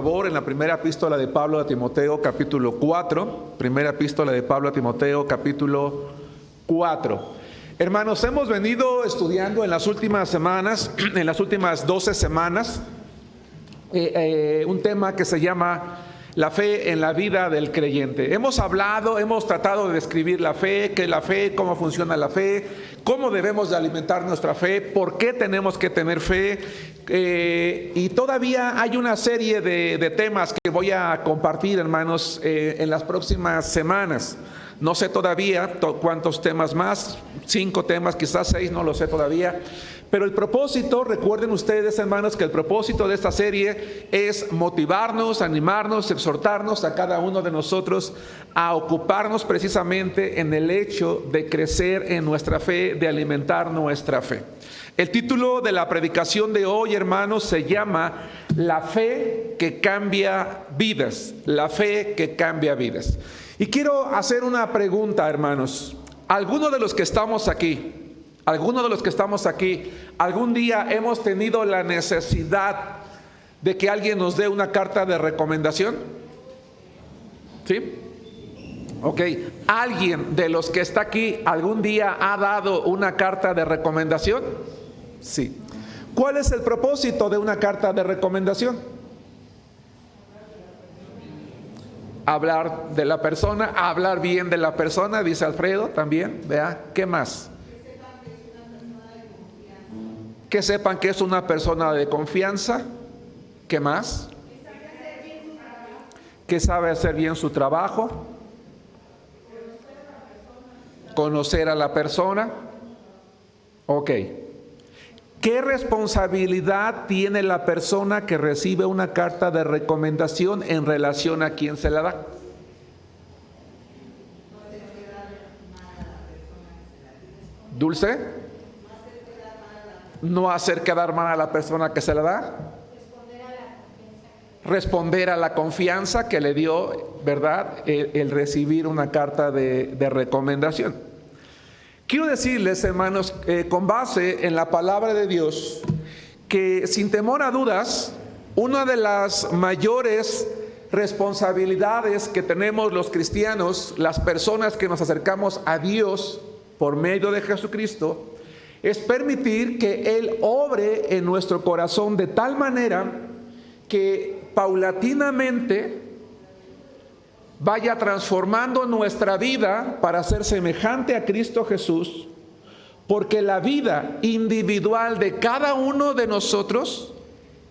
Favor, en la primera epístola de Pablo a Timoteo, capítulo 4. Primera epístola de Pablo a Timoteo, capítulo 4. Hermanos, hemos venido estudiando en las últimas semanas, en las últimas 12 semanas, un tema que se llama la fe en la vida del creyente. Hemos tratado de describir la fe, qué es la fe, cómo funciona la fe, cómo debemos de alimentar nuestra fe, por qué tenemos que tener fe. Y todavía hay una serie de temas que voy a compartir, hermanos, en las próximas semanas. No sé todavía cuántos temas más, 5 temas, quizás 6, no lo sé todavía. Pero el propósito, recuerden ustedes, hermanos, que el propósito de esta serie es motivarnos, animarnos, exhortarnos a cada uno de nosotros a ocuparnos precisamente en el hecho de crecer en nuestra fe, de alimentar nuestra fe. El título de la predicación de hoy, hermanos, se llama La fe que cambia vidas. La fe que cambia vidas. Y quiero hacer una pregunta, hermanos. ¿Alguno de los que estamos aquí, algún día hemos tenido la necesidad de que alguien nos dé una carta de recomendación? ¿Sí? Ok. ¿Alguien de los que está aquí algún día ha dado una carta de recomendación? Sí. ¿Cuál es el propósito de una carta de recomendación? Hablar de la persona, hablar bien de la persona, dice Alfredo también, ¿vea? ¿Qué más? Que sepan que es una persona de confianza. ¿Qué más? Que sabe hacer bien su trabajo. Conocer a la persona. Ok. ¿Qué responsabilidad tiene la persona que recibe una carta de recomendación en relación a quien se la da? Dulce. No hacer quedar mal a la persona que se la da. Responder a la confianza que le dio, ¿verdad? El recibir una carta de recomendación. Quiero decirles, hermanos, con base en la palabra de Dios, que sin temor a dudas, una de las mayores responsabilidades que tenemos los cristianos, las personas que nos acercamos a Dios por medio de Jesucristo, es permitir que Él obre en nuestro corazón de tal manera que paulatinamente vaya transformando nuestra vida para ser semejante a Cristo Jesús, porque la vida individual de cada uno de nosotros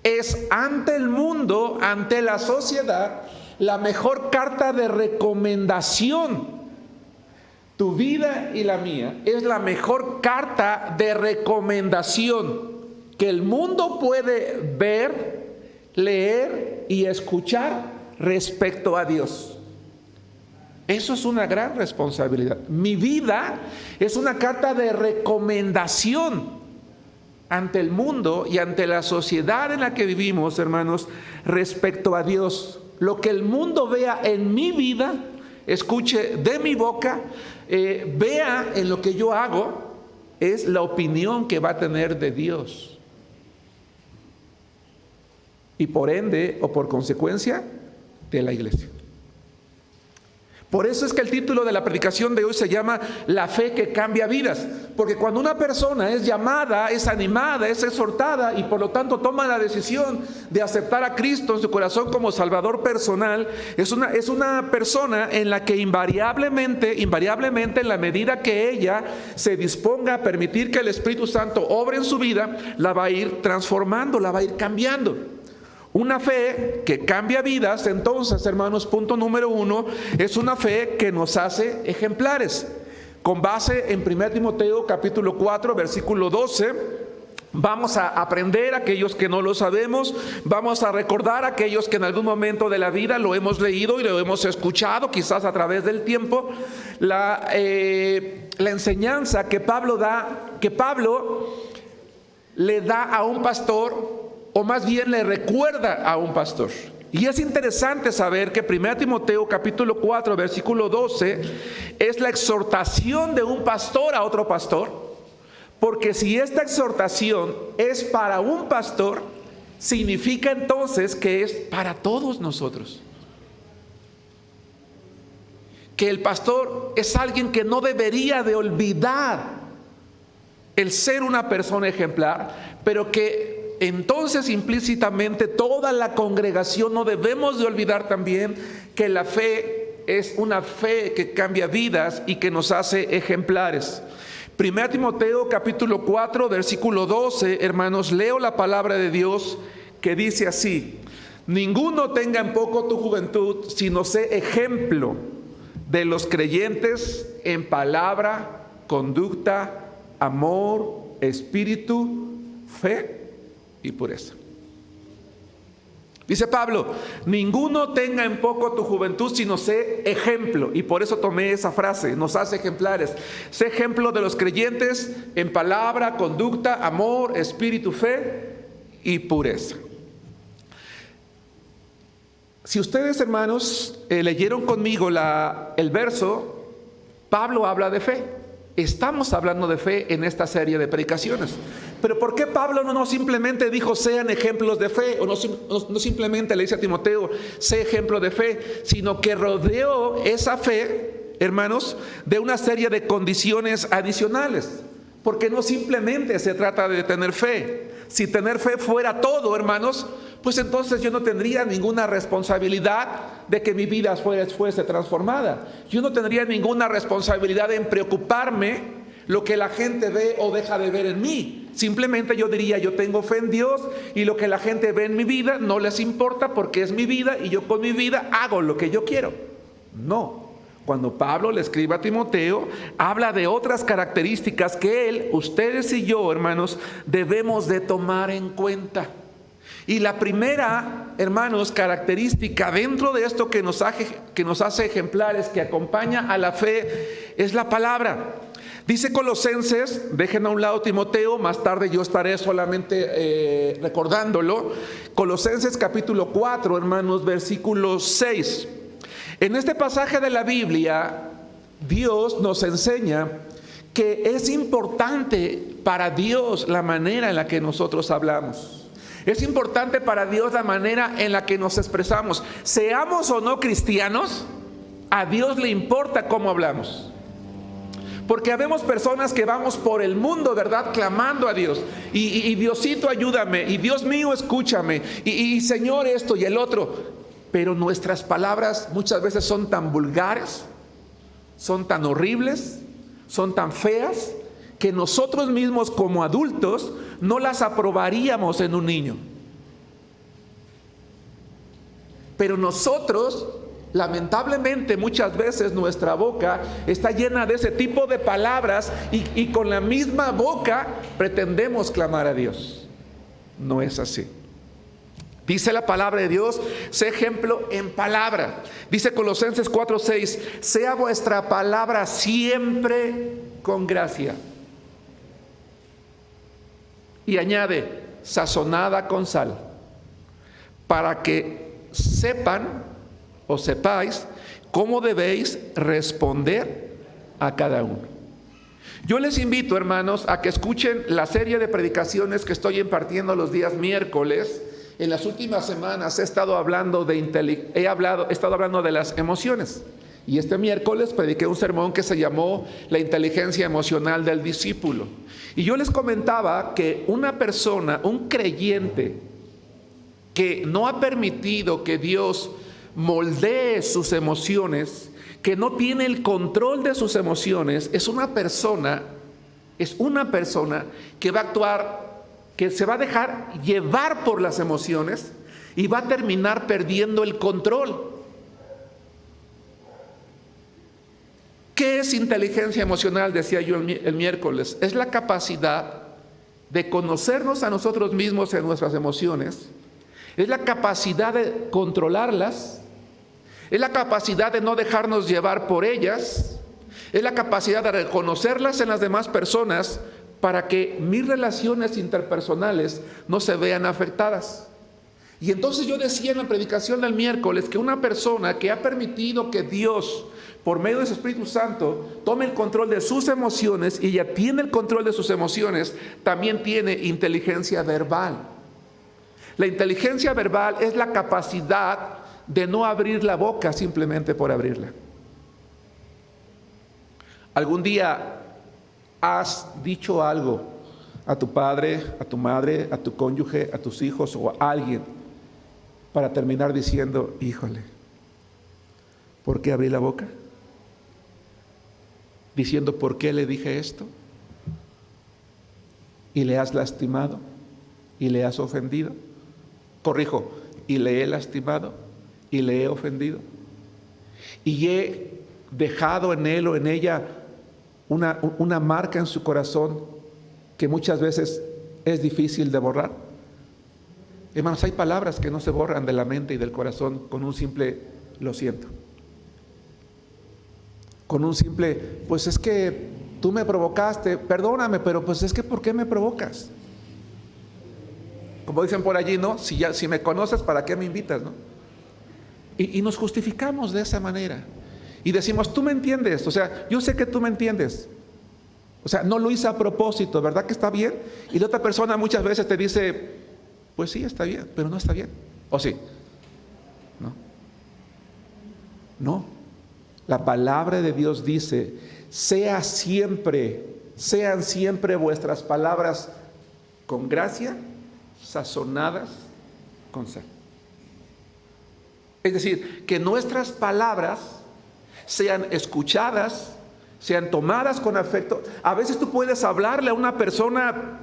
es ante el mundo, ante la sociedad, la mejor carta de recomendación. Tu vida y la mía es la mejor carta de recomendación que el mundo puede ver, leer y escuchar respecto a Dios. Eso es una gran responsabilidad. Mi vida es una carta de recomendación ante el mundo y ante la sociedad en la que vivimos, hermanos, respecto a Dios. Lo que el mundo vea en mi vida, escuche de mi boca, vea en lo que yo hago, es la opinión que va a tener de Dios. Y por ende, o por consecuencia, de la iglesia. Por eso es que el título de la predicación de hoy se llama La fe que cambia vidas. Porque cuando una persona es llamada, es animada, es exhortada y por lo tanto toma la decisión de aceptar a Cristo en su corazón como Salvador personal, es una persona en la que invariablemente en la medida que ella se disponga a permitir que el Espíritu Santo obre en su vida, la va a ir transformando, la va a ir cambiando. Una fe que cambia vidas, entonces, hermanos, punto número 1, es una fe que nos hace ejemplares. Con base en 1 Timoteo capítulo 4, versículo 12, vamos a aprender, aquellos que no lo sabemos, vamos a recordar, aquellos que en algún momento de la vida lo hemos leído y lo hemos escuchado, quizás a través del tiempo, la enseñanza que Pablo le da a un pastor, o más bien le recuerda a un pastor. Y es interesante saber que 1 Timoteo capítulo 4 versículo 12 es la exhortación de un pastor a otro pastor, porque si esta exhortación es para un pastor, significa entonces que es para todos nosotros. Que el pastor es alguien que no debería de olvidar el ser una persona ejemplar, pero que entonces implícitamente toda la congregación no debemos de olvidar también que la fe es una fe que cambia vidas y que nos hace ejemplares. 1 Timoteo capítulo 4 versículo 12, hermanos, leo la palabra de Dios que dice así: ninguno tenga en poco tu juventud, sino sé ejemplo de los creyentes en palabra, conducta, amor, espíritu, fe y pureza. Dice Pablo, ninguno tenga en poco tu juventud, sino sé ejemplo. Y por eso tomé esa frase, nos hace ejemplares. Sé ejemplo de los creyentes en palabra, conducta, amor, espíritu, fe y pureza. Si ustedes, hermanos, leyeron conmigo el verso, Pablo habla de fe. Estamos hablando de fe en esta serie de predicaciones. Pero ¿por qué Pablo no simplemente dijo sean ejemplos de fe? O no simplemente le dice a Timoteo, sé ejemplo de fe, sino que rodeó esa fe, hermanos, de una serie de condiciones adicionales. Porque no simplemente se trata de tener fe. Si tener fe fuera todo, hermanos, pues entonces yo no tendría ninguna responsabilidad de que mi vida fuese transformada. Yo no tendría ninguna responsabilidad en preocuparme lo que la gente ve o deja de ver en mí. Simplemente yo diría, yo tengo fe en Dios y lo que la gente ve en mi vida no les importa porque es mi vida y yo con mi vida hago lo que yo quiero. No. Cuando Pablo le escribe a Timoteo, habla de otras características que ustedes y yo, hermanos, debemos de tomar en cuenta. Y la primera, hermanos, característica dentro de esto que nos hace ejemplares, que acompaña a la fe, es la palabra. Dice Colosenses, dejen a un lado Timoteo, más tarde yo estaré solamente recordándolo. Colosenses capítulo 4, hermanos, versículo 6. En este pasaje de la Biblia, Dios nos enseña que es importante para Dios la manera en la que nosotros hablamos. Es importante para Dios la manera en la que nos expresamos. Seamos o no cristianos, a Dios le importa cómo hablamos. Porque habemos personas que vamos por el mundo, ¿verdad? Clamando a Dios. Y Diosito, ayúdame. Y Dios mío, escúchame. Y Señor, esto y el otro. Pero nuestras palabras muchas veces son tan vulgares, son tan horribles, son tan feas, que nosotros mismos como adultos no las aprobaríamos en un niño. Pero nosotros, lamentablemente, muchas veces nuestra boca está llena de ese tipo de palabras y con la misma boca pretendemos clamar a Dios. No es así. Dice la palabra de Dios, sé ejemplo en palabra. Dice Colosenses 4:6, sea vuestra palabra siempre con gracia. Y añade, sazonada con sal, para que sepan o sepáis cómo debéis responder a cada uno. Yo les invito, hermanos, a que escuchen la serie de predicaciones que estoy impartiendo los días miércoles. En las últimas semanas he estado hablando de las emociones. Y este miércoles prediqué un sermón que se llamó La inteligencia emocional del discípulo. Y yo les comentaba que una persona, un creyente, que no ha permitido que Dios moldee sus emociones, que no tiene el control de sus emociones, es una persona que va a actuar, que se va a dejar llevar por las emociones y va a terminar perdiendo el control. ¿Qué es inteligencia emocional? Decía yo el miércoles. Es la capacidad de conocernos a nosotros mismos en nuestras emociones. Es la capacidad de controlarlas. Es la capacidad de no dejarnos llevar por ellas. Es la capacidad de reconocerlas en las demás personas para que mis relaciones interpersonales no se vean afectadas. Y entonces yo decía en la predicación del miércoles que una persona que ha permitido que Dios, por medio de su Espíritu Santo, tome el control de sus emociones, y ya tiene el control de sus emociones, también tiene inteligencia verbal. La inteligencia verbal es la capacidad de no abrir la boca simplemente por abrirla. ¿Algún día has dicho algo a tu padre, a tu madre, a tu cónyuge, a tus hijos o a alguien para terminar diciendo, híjole, ¿por qué abrí la boca? Diciendo, ¿por qué le dije esto? ¿Y le has lastimado? ¿Y le has ofendido? Corrijo, ¿y le he lastimado? ¿Y le he ofendido? ¿Y he dejado en él o en ella una marca en su corazón que muchas veces es difícil de borrar? Hermanos, hay palabras que no se borran de la mente y del corazón con un simple lo siento. Con un simple, pues es que tú me provocaste, perdóname, pero pues es que ¿por qué me provocas? Como dicen por allí, ¿no? Si me conoces, ¿para qué me invitas, no? Y nos justificamos de esa manera. Y decimos, tú me entiendes, o sea, yo sé que tú me entiendes. O sea, no lo hice a propósito, ¿verdad que está bien? Y la otra persona muchas veces te dice, pues sí, está bien, pero no está bien. ¿O sí? No. No. La palabra de Dios dice, sean siempre vuestras palabras con gracia, sazonadas con sal. Es decir, que nuestras palabras sean escuchadas, sean tomadas con afecto. A veces tú puedes hablarle a una persona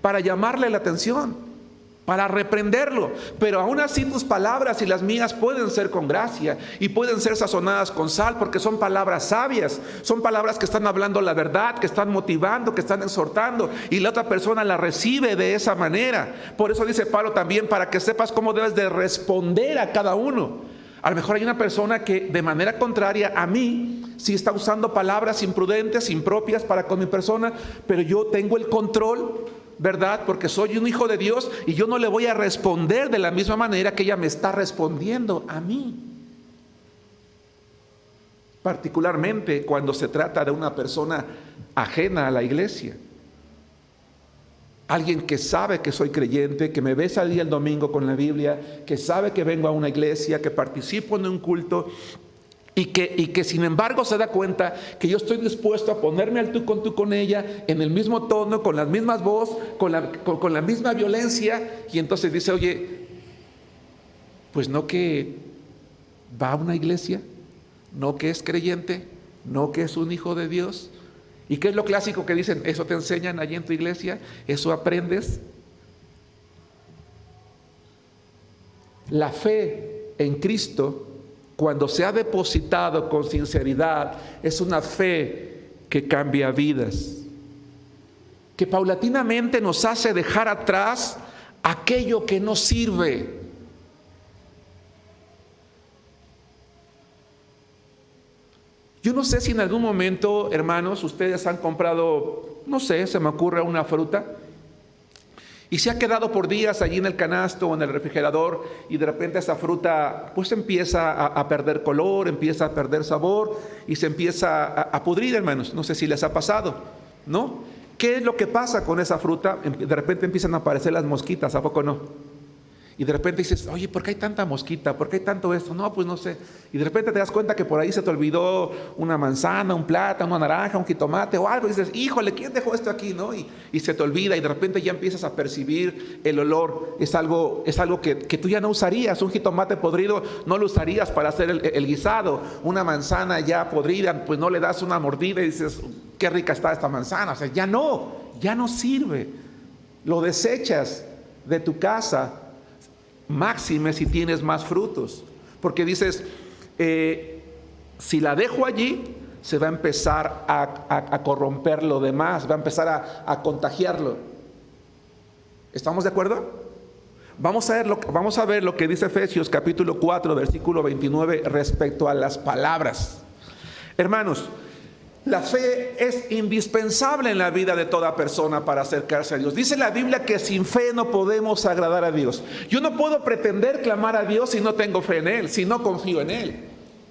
para llamarle la atención, para reprenderlo, pero aún así tus palabras y las mías pueden ser con gracia y pueden ser sazonadas con sal, porque son palabras sabias, son palabras que están hablando la verdad, que están motivando, que están exhortando, y la otra persona la recibe de esa manera. Por eso dice Pablo también, para que sepas cómo debes de responder a cada uno. A lo mejor hay una persona que de manera contraria a mí sí está usando palabras imprudentes, impropias para con mi persona, pero yo tengo el control, ¿verdad? Porque soy un hijo de Dios y yo no le voy a responder de la misma manera que ella me está respondiendo a mí. Particularmente cuando se trata de una persona ajena a la iglesia. Alguien que sabe que soy creyente, que me ve salir el domingo con la Biblia, que sabe que vengo a una iglesia, que participo en un culto y que sin embargo se da cuenta que yo estoy dispuesto a ponerme al tú con ella, en el mismo tono, con las mismas voces, con la misma violencia, y entonces dice, oye, pues no que va a una iglesia, no que es creyente, no que es un hijo de Dios. ¿Y qué es lo clásico que dicen? ¿Eso te enseñan allí en tu iglesia? ¿Eso aprendes? La fe en Cristo, cuando se ha depositado con sinceridad, es una fe que cambia vidas, que paulatinamente nos hace dejar atrás aquello que no sirve. Yo no sé si en algún momento, hermanos, ustedes han comprado, no sé, se me ocurre una fruta y se ha quedado por días allí en el canasto o en el refrigerador, y de repente esa fruta pues empieza a perder color, empieza a perder sabor y se empieza a pudrir, hermanos. No sé si les ha pasado, ¿no? ¿Qué es lo que pasa con esa fruta? De repente empiezan a aparecer las mosquitas, ¿a poco no? Y de repente dices, oye, ¿por qué hay tanta mosquita? ¿Por qué hay tanto esto? No, pues no sé. Y de repente te das cuenta que por ahí se te olvidó una manzana, un plátano, una naranja, un jitomate o algo. Y dices, híjole, ¿quién dejó esto aquí? ¿No? Y se te olvida, y de repente ya empiezas a percibir el olor. Es algo que tú ya no usarías. Un jitomate podrido no lo usarías para hacer el guisado. Una manzana ya podrida, pues no le das una mordida y dices, qué rica está esta manzana. O sea, ya no sirve. Lo desechas de tu casa. Máxime si tienes más frutos, porque dices, si la dejo allí, se va a empezar a corromper lo demás, va a empezar a contagiarlo. ¿Estamos de acuerdo? Vamos a ver lo que dice Efesios capítulo 4, versículo 29 respecto a las palabras. Hermanos, la fe es indispensable en la vida de toda persona para acercarse a Dios. Dice la Biblia que sin fe no podemos agradar a Dios. Yo no puedo pretender clamar a Dios si no tengo fe en Él, si no confío en Él.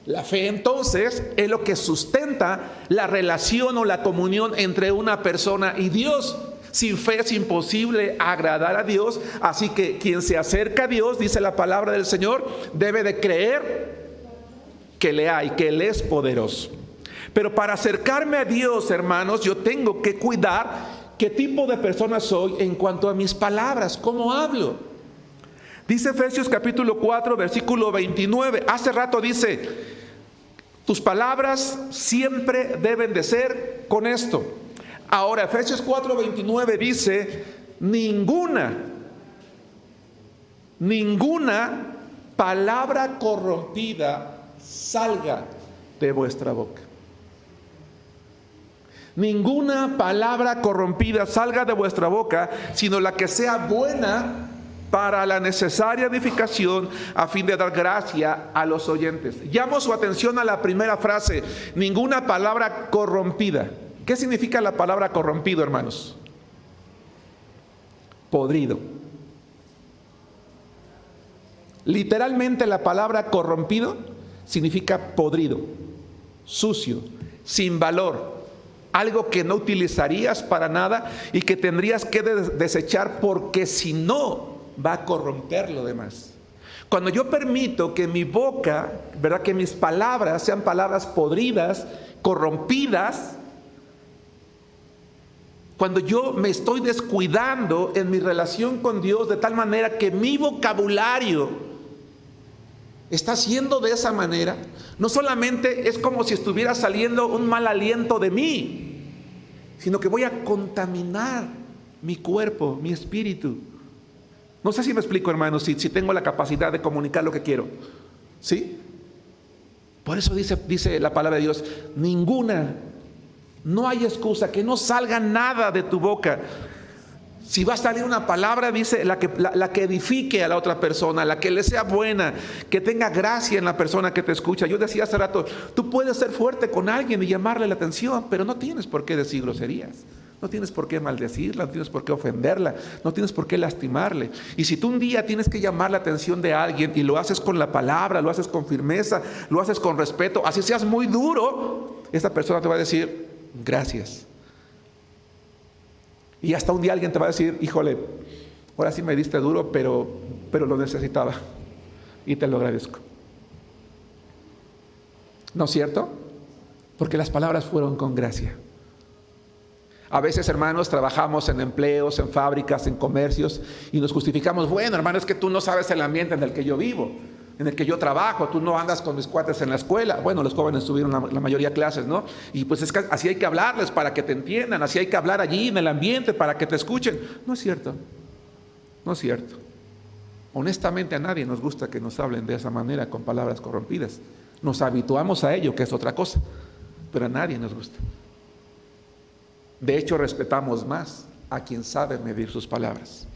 La fe entonces es lo que sustenta la relación o la comunión entre una persona y Dios. Sin fe es imposible agradar a Dios, así que quien se acerca a Dios, dice la palabra del Señor, debe de creer que le hay, que Él es poderoso. Pero para acercarme a Dios, hermanos, yo tengo que cuidar qué tipo de persona soy en cuanto a mis palabras, cómo hablo. Dice Efesios capítulo 4, versículo 29. Hace rato dice, tus palabras siempre deben de ser con esto. Ahora Efesios 4, 29 dice, ninguna palabra corrompida salga de vuestra boca. Ninguna palabra corrompida salga de vuestra boca, sino la que sea buena para la necesaria edificación, a fin de dar gracia a los oyentes. Llamo su atención a la primera frase, ninguna palabra corrompida. ¿Qué significa la palabra corrompido, hermanos? Podrido. Literalmente la palabra corrompido significa podrido, sucio, sin valor. Algo que no utilizarías para nada y que tendrías que desechar, porque si no, va a corromper lo demás. Cuando yo permito que mi boca, ¿verdad?, que mis palabras sean palabras podridas, corrompidas, cuando yo me estoy descuidando en mi relación con Dios de tal manera que mi vocabulario está siendo de esa manera, no solamente es como si estuviera saliendo un mal aliento de mí, sino que voy a contaminar mi cuerpo, mi espíritu. No sé si me explico, hermanos, si tengo la capacidad de comunicar lo que quiero. ¿Sí? Por eso dice la palabra de Dios, no hay excusa, que no salga nada de tu boca. Si va a salir una palabra, dice, la que edifique a la otra persona, la que le sea buena, que tenga gracia en la persona que te escucha. Yo decía hace rato, tú puedes ser fuerte con alguien y llamarle la atención, pero no tienes por qué decir groserías. No tienes por qué maldecirla, no tienes por qué ofenderla, no tienes por qué lastimarle. Y si tú un día tienes que llamar la atención de alguien y lo haces con la palabra, lo haces con firmeza, lo haces con respeto, así seas muy duro, esa persona te va a decir, gracias. Y hasta un día alguien te va a decir, híjole, ahora sí me diste duro, pero lo necesitaba y te lo agradezco. ¿No es cierto? Porque las palabras fueron con gracia. A veces, hermanos, trabajamos en empleos, en fábricas, en comercios y nos justificamos, bueno, hermano, es que tú no sabes el ambiente en el que yo vivo, en el que yo trabajo, tú no andas con mis cuates en la escuela. Bueno, los jóvenes tuvieron la mayoría clases, ¿no? Y pues es que así hay que hablarles para que te entiendan, así hay que hablar allí en el ambiente para que te escuchen. No es cierto, no es cierto. Honestamente a nadie nos gusta que nos hablen de esa manera, con palabras corrompidas. Nos habituamos a ello, que es otra cosa, pero a nadie nos gusta. De hecho, respetamos más a quien sabe medir sus palabras.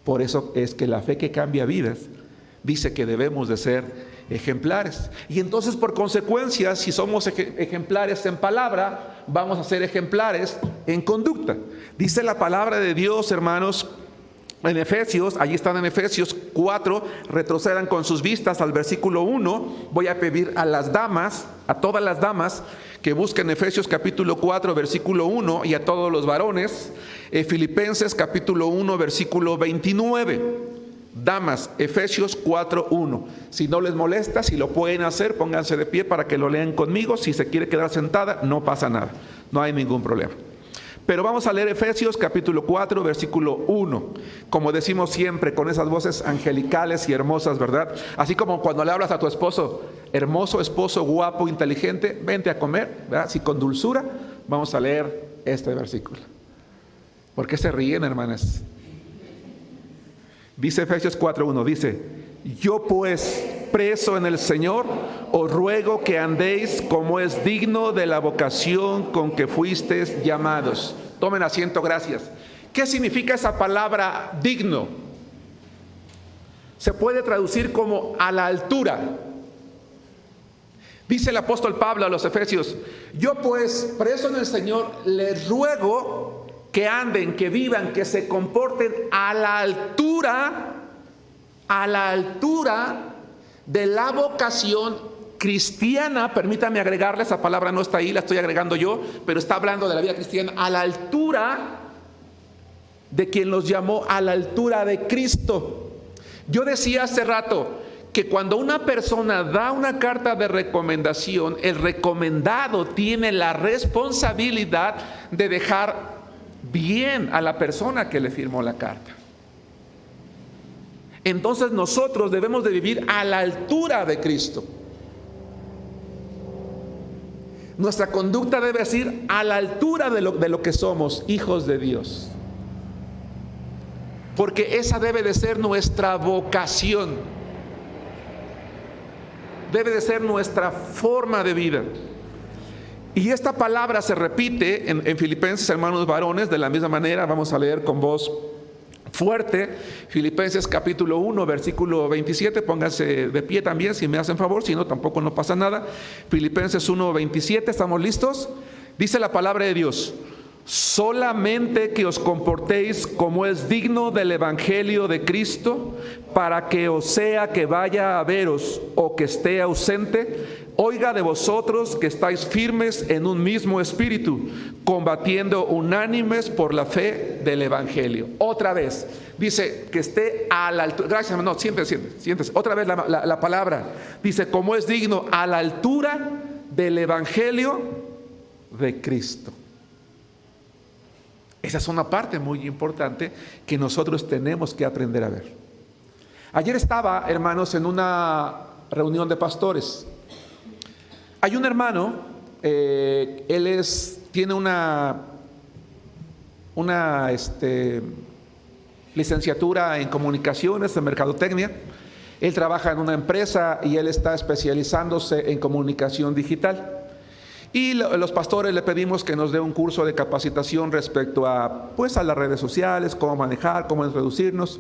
Por eso es que la fe que cambia vidas dice que debemos de ser ejemplares. Y entonces, por consecuencia, si somos ejemplares en palabra, vamos a ser ejemplares en conducta. Dice la palabra de Dios, hermanos, en Efesios, allí están en Efesios 4, retrocedan con sus vistas al versículo 1. Voy a pedir a las damas, a todas las damas, que busquen Efesios capítulo 4, versículo 1, y a todos los varones, Filipenses capítulo 1, versículo 29. Damas, Efesios 4, 1. Si no les molesta, si lo pueden hacer, pónganse de pie para que lo lean conmigo. Si se quiere quedar sentada, no pasa nada, no hay ningún problema. Pero vamos a leer Efesios capítulo 4, versículo 1. Como decimos siempre, con esas voces angelicales y hermosas, ¿verdad? Así como cuando le hablas a tu esposo, hermoso esposo, guapo, inteligente, vente a comer, ¿verdad? Si con dulzura, vamos a leer este versículo. ¿Por qué se ríen, hermanas? Dice Efesios 4, 1, dice, yo pues, preso en el Señor, os ruego que andéis como es digno de la vocación con que fuisteis llamados. Tomen asiento, gracias. ¿Qué significa esa palabra digno? Se puede traducir como a la altura. Dice el apóstol Pablo a los Efesios, yo pues, preso en el Señor, les ruego que anden, que vivan, que se comporten a la altura de la vocación cristiana. Permítame agregarle, esa palabra no está ahí, la estoy agregando yo, pero está hablando de la vida cristiana, a la altura de quien los llamó a la altura de Cristo. Yo decía hace rato que cuando una persona da una carta de recomendación, el recomendado tiene la responsabilidad de dejar bien a la persona que le firmó la carta. Entonces nosotros debemos de vivir a la altura de Cristo. Nuestra conducta debe ser a la altura de lo que somos, hijos de Dios. Porque esa debe de ser nuestra vocación. Debe de ser nuestra forma de vida. Y esta palabra se repite en Filipenses, hermanos varones, de la misma manera. Vamos a leer con voz fuerte Filipenses capítulo 1 versículo 27. Pónganse de pie también si me hacen favor, si no tampoco no pasa nada. Filipenses 1, 27, ¿estamos listos? Dice la palabra de Dios: solamente que os comportéis como es digno del evangelio de Cristo, para que o sea que vaya a veros o que esté ausente, oiga de vosotros que estáis firmes en un mismo espíritu, combatiendo unánimes por la fe del evangelio. Otra vez, dice que esté a la altura. Gracias, no, siéntese. Otra vez la palabra. Dice, como es digno a la altura del evangelio de Cristo. Esa es una parte muy importante que nosotros tenemos que aprender a ver. Ayer estaba, hermanos, en una reunión de pastores. Hay un hermano, él tiene una licenciatura en comunicaciones, en mercadotecnia. Él trabaja en una empresa y él está especializándose en comunicación digital. Y los pastores le pedimos que nos dé un curso de capacitación respecto a las redes sociales, cómo manejar, cómo introducirnos.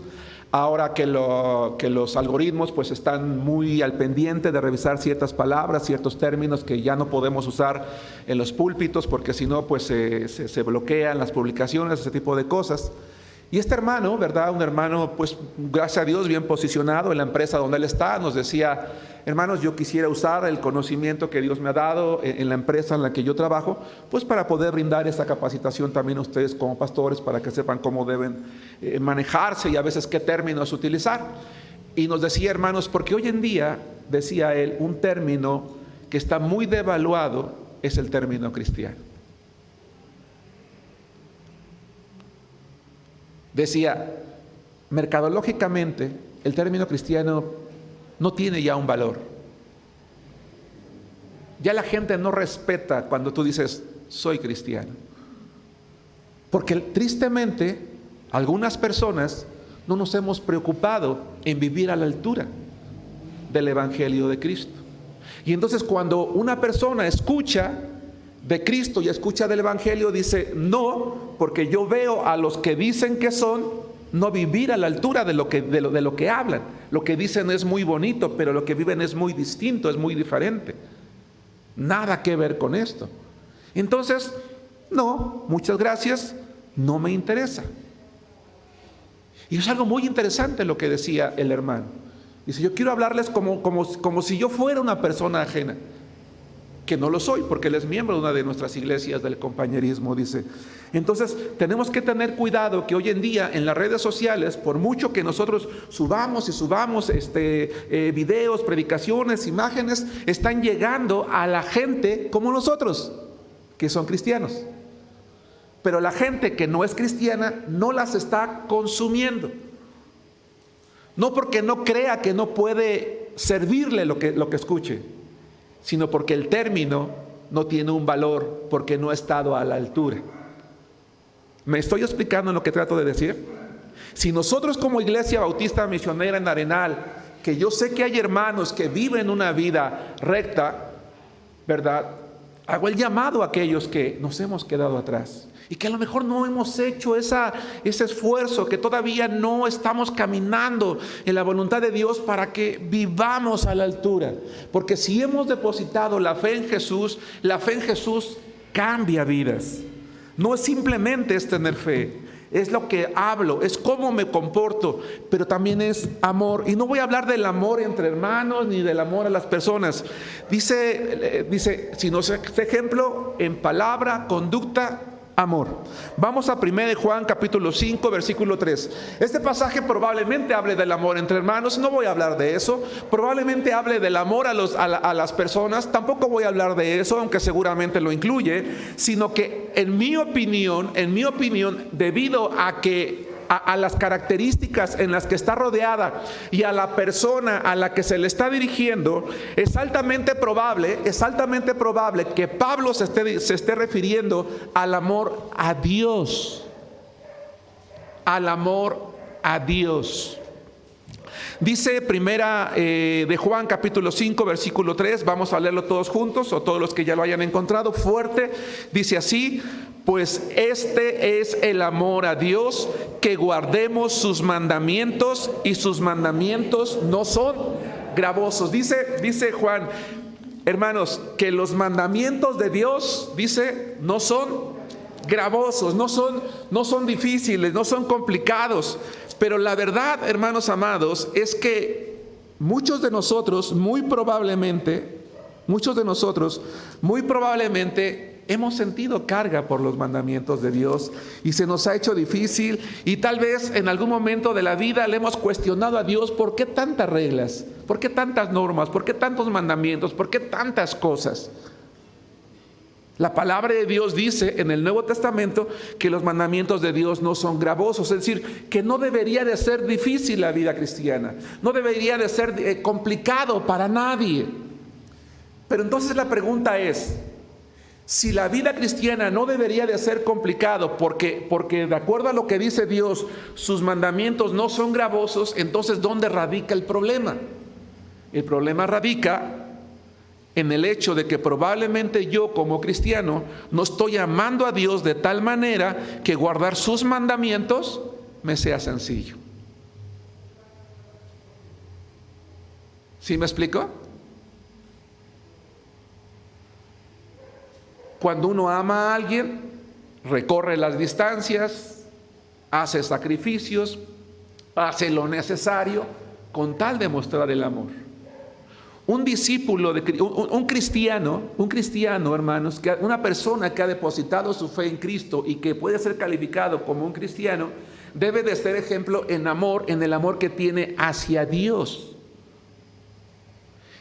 Ahora que los algoritmos pues están muy al pendiente de revisar ciertas palabras, ciertos términos que ya no podemos usar en los púlpitos, porque si no pues se bloquean las publicaciones, ese tipo de cosas. Y este hermano, ¿verdad? Un hermano, pues gracias a Dios, bien posicionado en la empresa donde él está, nos decía: hermanos, yo quisiera usar el conocimiento que Dios me ha dado en la empresa en la que yo trabajo, pues para poder brindar esa capacitación también a ustedes como pastores, para que sepan cómo deben manejarse y a veces qué términos utilizar. Y nos decía, hermanos, porque hoy en día, decía él, un término que está muy devaluado es el término cristiano. Decía, mercadológicamente, el término cristiano no tiene ya un valor. Ya la gente no respeta cuando tú dices, soy cristiano. Porque tristemente, algunas personas no nos hemos preocupado en vivir a la altura del evangelio de Cristo. Y entonces cuando una persona escucha de Cristo y escucha del evangelio, dice, no, porque yo veo a los que dicen que son, no vivir a la altura de lo que hablan. Lo que dicen es muy bonito, pero lo que viven es muy distinto, es muy diferente. Nada que ver con esto. Entonces, no, muchas gracias, no me interesa. Y es algo muy interesante lo que decía el hermano. Dice, yo quiero hablarles como si yo fuera una persona ajena. Que no lo soy, porque él es miembro de una de nuestras iglesias del compañerismo, dice. Entonces tenemos que tener cuidado que hoy en día en las redes sociales, por mucho que nosotros subamos videos, predicaciones, imágenes, están llegando a la gente como nosotros, que son cristianos. Pero la gente que no es cristiana no las está consumiendo. No porque no crea que no puede servirle lo que escuche, sino porque el término no tiene un valor, porque no ha estado a la altura. ¿Me estoy explicando lo que trato de decir? Si nosotros como Iglesia Bautista Misionera en Arenal, que yo sé que hay hermanos que viven una vida recta, ¿verdad? Hago el llamado a aquellos que nos hemos quedado atrás y que a lo mejor no hemos hecho ese esfuerzo, que todavía no estamos caminando en la voluntad de Dios para que vivamos a la altura. Porque si hemos depositado la fe en Jesús cambia vidas. No es simplemente tener fe, es lo que hablo, es cómo me comporto, pero también es amor. Y no voy a hablar del amor entre hermanos ni del amor a las personas. Dice, si no es ejemplo, en palabra, conducta amor. Vamos a 1 de Juan capítulo 5 versículo 3. Este pasaje probablemente hable del amor entre hermanos. No voy a hablar de eso. Probablemente hable del amor a las personas. Tampoco voy a hablar de eso, aunque seguramente lo incluye. Sino que en mi opinión, debido a las características en las que está rodeada y a la persona a la que se le está dirigiendo, es altamente probable que Pablo se esté refiriendo al amor a Dios. Al amor a Dios. Dice primera de Juan capítulo 5 versículo 3, vamos a leerlo todos juntos, o todos los que ya lo hayan encontrado, fuerte. Dice así: pues este es el amor a Dios, que guardemos sus mandamientos, y sus mandamientos no son gravosos. Dice Juan, hermanos, que los mandamientos de Dios, dice, no son gravosos, no son difíciles, no son complicados. Pero la verdad, hermanos amados, es que muchos de nosotros muy probablemente hemos sentido carga por los mandamientos de Dios y se nos ha hecho difícil, y tal vez en algún momento de la vida le hemos cuestionado a Dios: ¿por qué tantas reglas? ¿Por qué tantas normas? ¿Por qué tantos mandamientos? ¿Por qué tantas cosas? La palabra de Dios dice en el Nuevo Testamento que los mandamientos de Dios no son gravosos, es decir, que no debería de ser difícil la vida cristiana, no debería de ser complicado para nadie. Pero entonces la pregunta es: si la vida cristiana no debería de ser complicado porque de acuerdo a lo que dice Dios, sus mandamientos no son gravosos, entonces ¿dónde radica el problema? El problema radica en el hecho de que probablemente yo como cristiano no estoy amando a Dios de tal manera que guardar sus mandamientos me sea sencillo. ¿Sí me explico? Cuando uno ama a alguien, recorre las distancias, hace sacrificios, hace lo necesario con tal de mostrar el amor. Un discípulo, un cristiano, hermanos, una persona que ha depositado su fe en Cristo y que puede ser calificado como un cristiano, debe de ser ejemplo en amor, en el amor que tiene hacia Dios.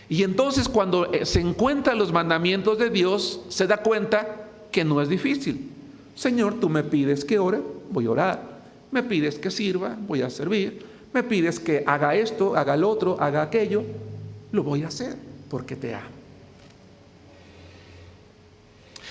Y entonces cuando se encuentran los mandamientos de Dios, se da cuenta que no es difícil. Señor, tú me pides que ore, voy a orar. Me pides que sirva, voy a servir. Me pides que haga esto, haga lo otro, haga aquello. Lo voy a hacer porque te amo.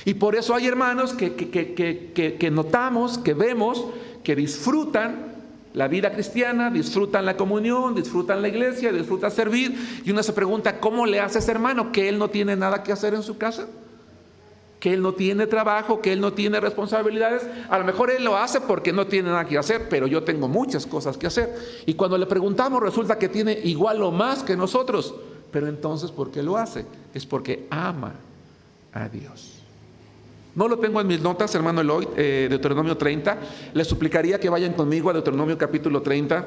Y por eso hay hermanos que notamos, que vemos, que disfrutan la vida cristiana, disfrutan la comunión, disfrutan la iglesia, disfrutan servir. Y uno se pregunta: ¿cómo le hace ese hermano? ¿Que él no tiene nada que hacer en su casa? ¿Que él no tiene trabajo? ¿Que él no tiene responsabilidades? A lo mejor él lo hace porque no tiene nada que hacer, pero yo tengo muchas cosas que hacer. Y cuando le preguntamos, resulta que tiene igual o más que nosotros. Pero entonces, ¿por qué lo hace? Es porque ama a Dios. No lo tengo en mis notas, hermano Eloy, Deuteronomio 30. Les suplicaría que vayan conmigo a Deuteronomio capítulo 30,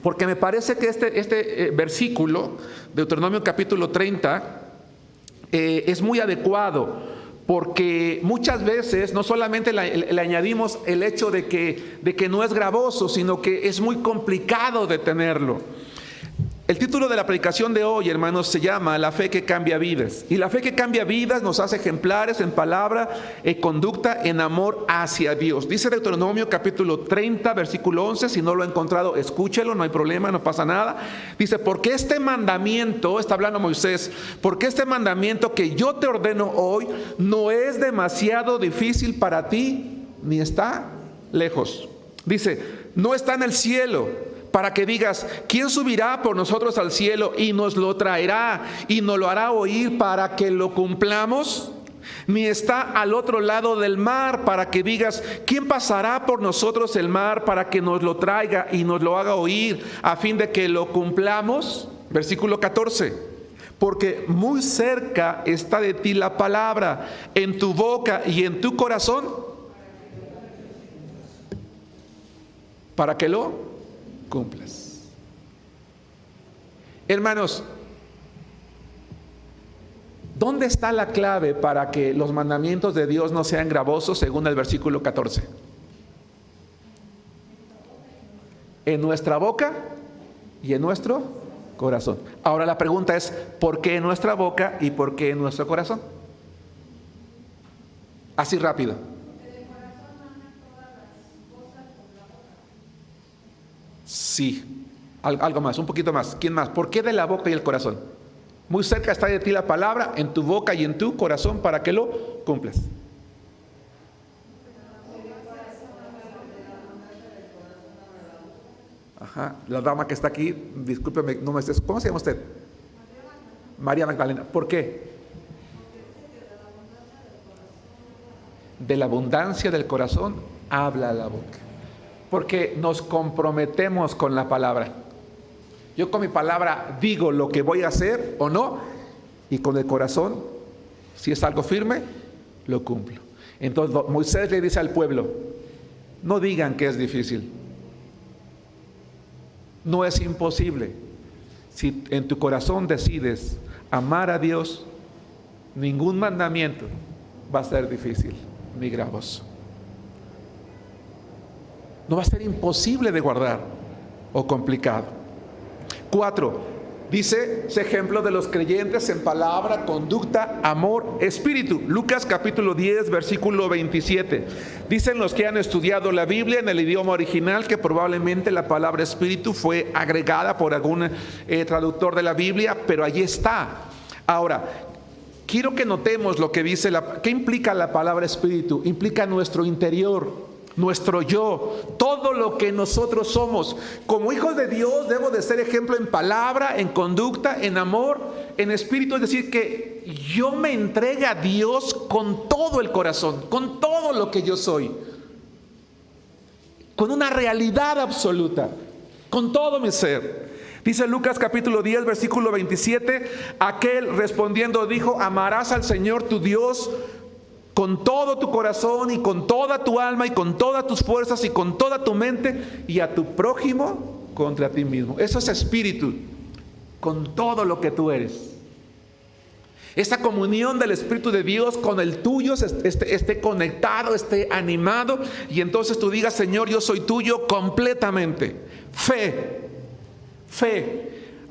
porque me parece que este versículo, Deuteronomio capítulo 30, es muy adecuado, porque muchas veces no solamente le añadimos el hecho de que no es gravoso, sino que es muy complicado de tenerlo. El título de la predicación de hoy, hermanos, se llama La fe que cambia vidas. Y la fe que cambia vidas nos hace ejemplares en palabra, en conducta, en amor hacia Dios. Dice Deuteronomio capítulo 30, versículo 11. Si no lo ha encontrado, escúchelo, no hay problema, no pasa nada. Dice: porque este mandamiento, está hablando Moisés, porque este mandamiento que yo te ordeno hoy no es demasiado difícil para ti, ni está lejos. Dice: no está en el cielo, para que digas: ¿quién subirá por nosotros al cielo y nos lo traerá y nos lo hará oír para que lo cumplamos? Ni está al otro lado del mar, para que digas: ¿quién pasará por nosotros el mar para que nos lo traiga y nos lo haga oír a fin de que lo cumplamos? Versículo 14: porque muy cerca está de ti la palabra, en tu boca y en tu corazón, para que lo cumplas. ¿Dónde está la clave para que los mandamientos de Dios no sean gravosos según el versículo 14? En nuestra boca y en nuestro corazón. Ahora la pregunta es, ¿por qué en nuestra boca y por qué en nuestro corazón? Así rápido. Sí. Algo más, un poquito más. ¿Quién más? ¿Por qué de la boca y el corazón? Muy cerca está de ti la palabra, en tu boca y en tu corazón, para que lo cumplas. Ajá, la dama que está aquí, discúlpeme, no me estés. ¿Cómo se llama usted? María Magdalena. ¿Por qué? De la abundancia del corazón habla la boca. Porque nos comprometemos con la palabra. Yo con mi palabra digo lo que voy a hacer o no, y con el corazón, si es algo firme, lo cumplo. Entonces Moisés le dice al pueblo, no digan que es difícil. No es imposible. Si en tu corazón decides amar a Dios, ningún mandamiento va a ser difícil ni gravoso. No va a ser imposible de guardar o complicado. 4. Dice, es ejemplo de los creyentes en palabra, conducta, amor, espíritu. Lucas capítulo 10, versículo 27. Dicen los que han estudiado la Biblia en el idioma original que probablemente la palabra espíritu fue agregada por algún traductor de la Biblia, pero allí está. Ahora, quiero que notemos lo que dice, ¿qué implica la palabra espíritu? Implica nuestro interior, nuestro yo, todo lo que nosotros somos. Como hijos de Dios debo de ser ejemplo en palabra, en conducta, en amor, en espíritu. Es decir, que yo me entregue a Dios con todo el corazón, con todo lo que yo soy, con una realidad absoluta, con todo mi ser. Dice Lucas capítulo 10, versículo 27, aquel respondiendo dijo, amarás al Señor tu Dios con todo tu corazón y con toda tu alma y con todas tus fuerzas y con toda tu mente, y a tu prójimo contra ti mismo. Eso es espíritu, con todo lo que tú eres. Esa comunión del Espíritu de Dios con el tuyo esté conectado, esté animado, y entonces tú digas, Señor, yo soy tuyo completamente. Fe.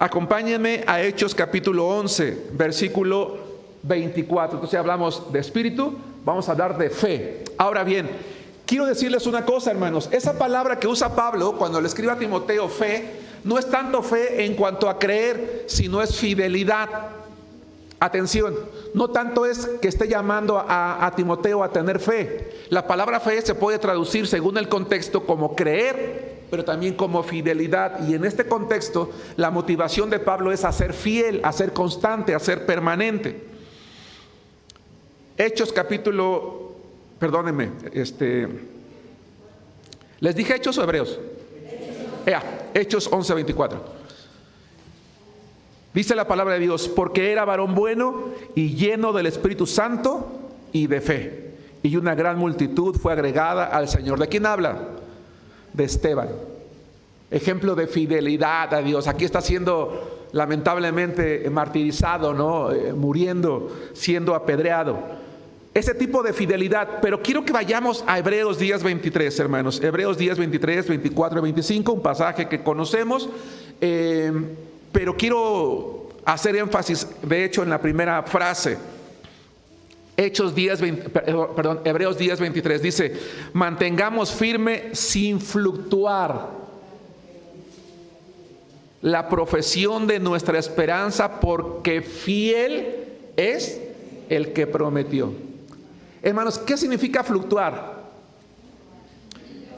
Acompáñenme a Hechos capítulo 11, versículo 24. Entonces hablamos de espíritu, vamos a hablar de fe. Ahora bien, quiero decirles una cosa, hermanos. Esa palabra que usa Pablo cuando le escribe a Timoteo, fe, no es tanto fe en cuanto a creer, sino es fidelidad. Atención, no tanto es que esté llamando a Timoteo a tener fe. La palabra fe se puede traducir según el contexto como creer, pero también como fidelidad. Y en este contexto, la motivación de Pablo es a ser fiel, a ser constante, a ser permanente. Hechos capítulo, perdónenme, ¿les dije Hechos o Hebreos? Hechos 11:24. Dice la palabra de Dios, porque era varón bueno y lleno del Espíritu Santo y de fe, y una gran multitud fue agregada al Señor. ¿De quién habla? De Esteban, ejemplo de fidelidad a Dios. Aquí está siendo lamentablemente martirizado, ¿no? Muriendo, siendo apedreado. Ese tipo de fidelidad. Pero quiero que vayamos a Hebreos 10:23, hermanos. Hebreos 10:23, 24 y 25, un pasaje que conocemos, pero quiero hacer énfasis, de hecho, en la primera frase. Hebreos 10:23 dice, mantengamos firme sin fluctuar la profesión de nuestra esperanza, porque fiel es el que prometió. Hermanos, ¿qué significa fluctuar?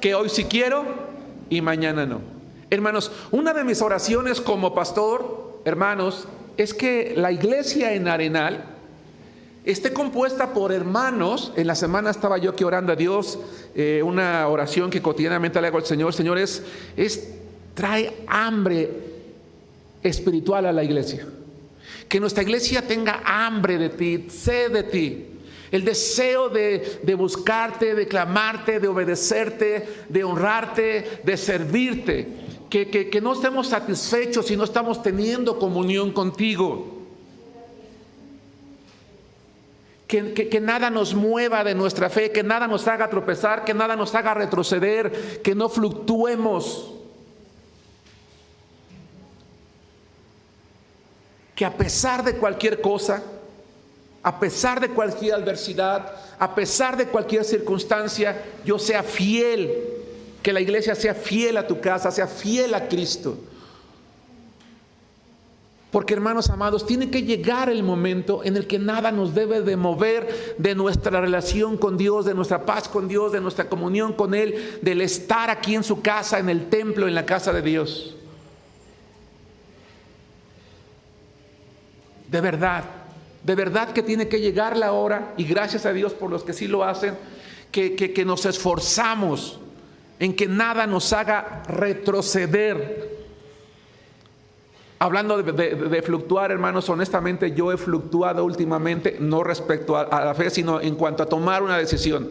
Que hoy sí quiero y mañana no. Hermanos, una de mis oraciones como pastor, hermanos, es que la iglesia en Arenal esté compuesta por hermanos. En la semana estaba yo aquí orando a Dios, una oración que cotidianamente le hago al Señor. Señor, trae hambre espiritual a la iglesia. Que nuestra iglesia tenga hambre de ti, sed de ti. El deseo de buscarte, de clamarte, de obedecerte, de honrarte, de servirte. Que no estemos satisfechos si no estamos teniendo comunión contigo. Que nada nos mueva de nuestra fe, que nada nos haga tropezar, que nada nos haga retroceder, que no fluctuemos. Que a pesar de cualquier cosa, a pesar de cualquier adversidad, a pesar de cualquier circunstancia, yo sea fiel, que la iglesia sea fiel a tu casa, sea fiel a Cristo. Porque, hermanos amados, tiene que llegar el momento en el que nada nos debe de mover de nuestra relación con Dios, de nuestra paz con Dios, de nuestra comunión con Él, del estar aquí en su casa, en el templo, en la casa de Dios. De verdad que tiene que llegar la hora, y gracias a Dios por los que sí lo hacen, que nos esforzamos en que nada nos haga retroceder. Hablando de fluctuar, hermanos, honestamente yo he fluctuado últimamente, no respecto a la fe, sino en cuanto a tomar una decisión.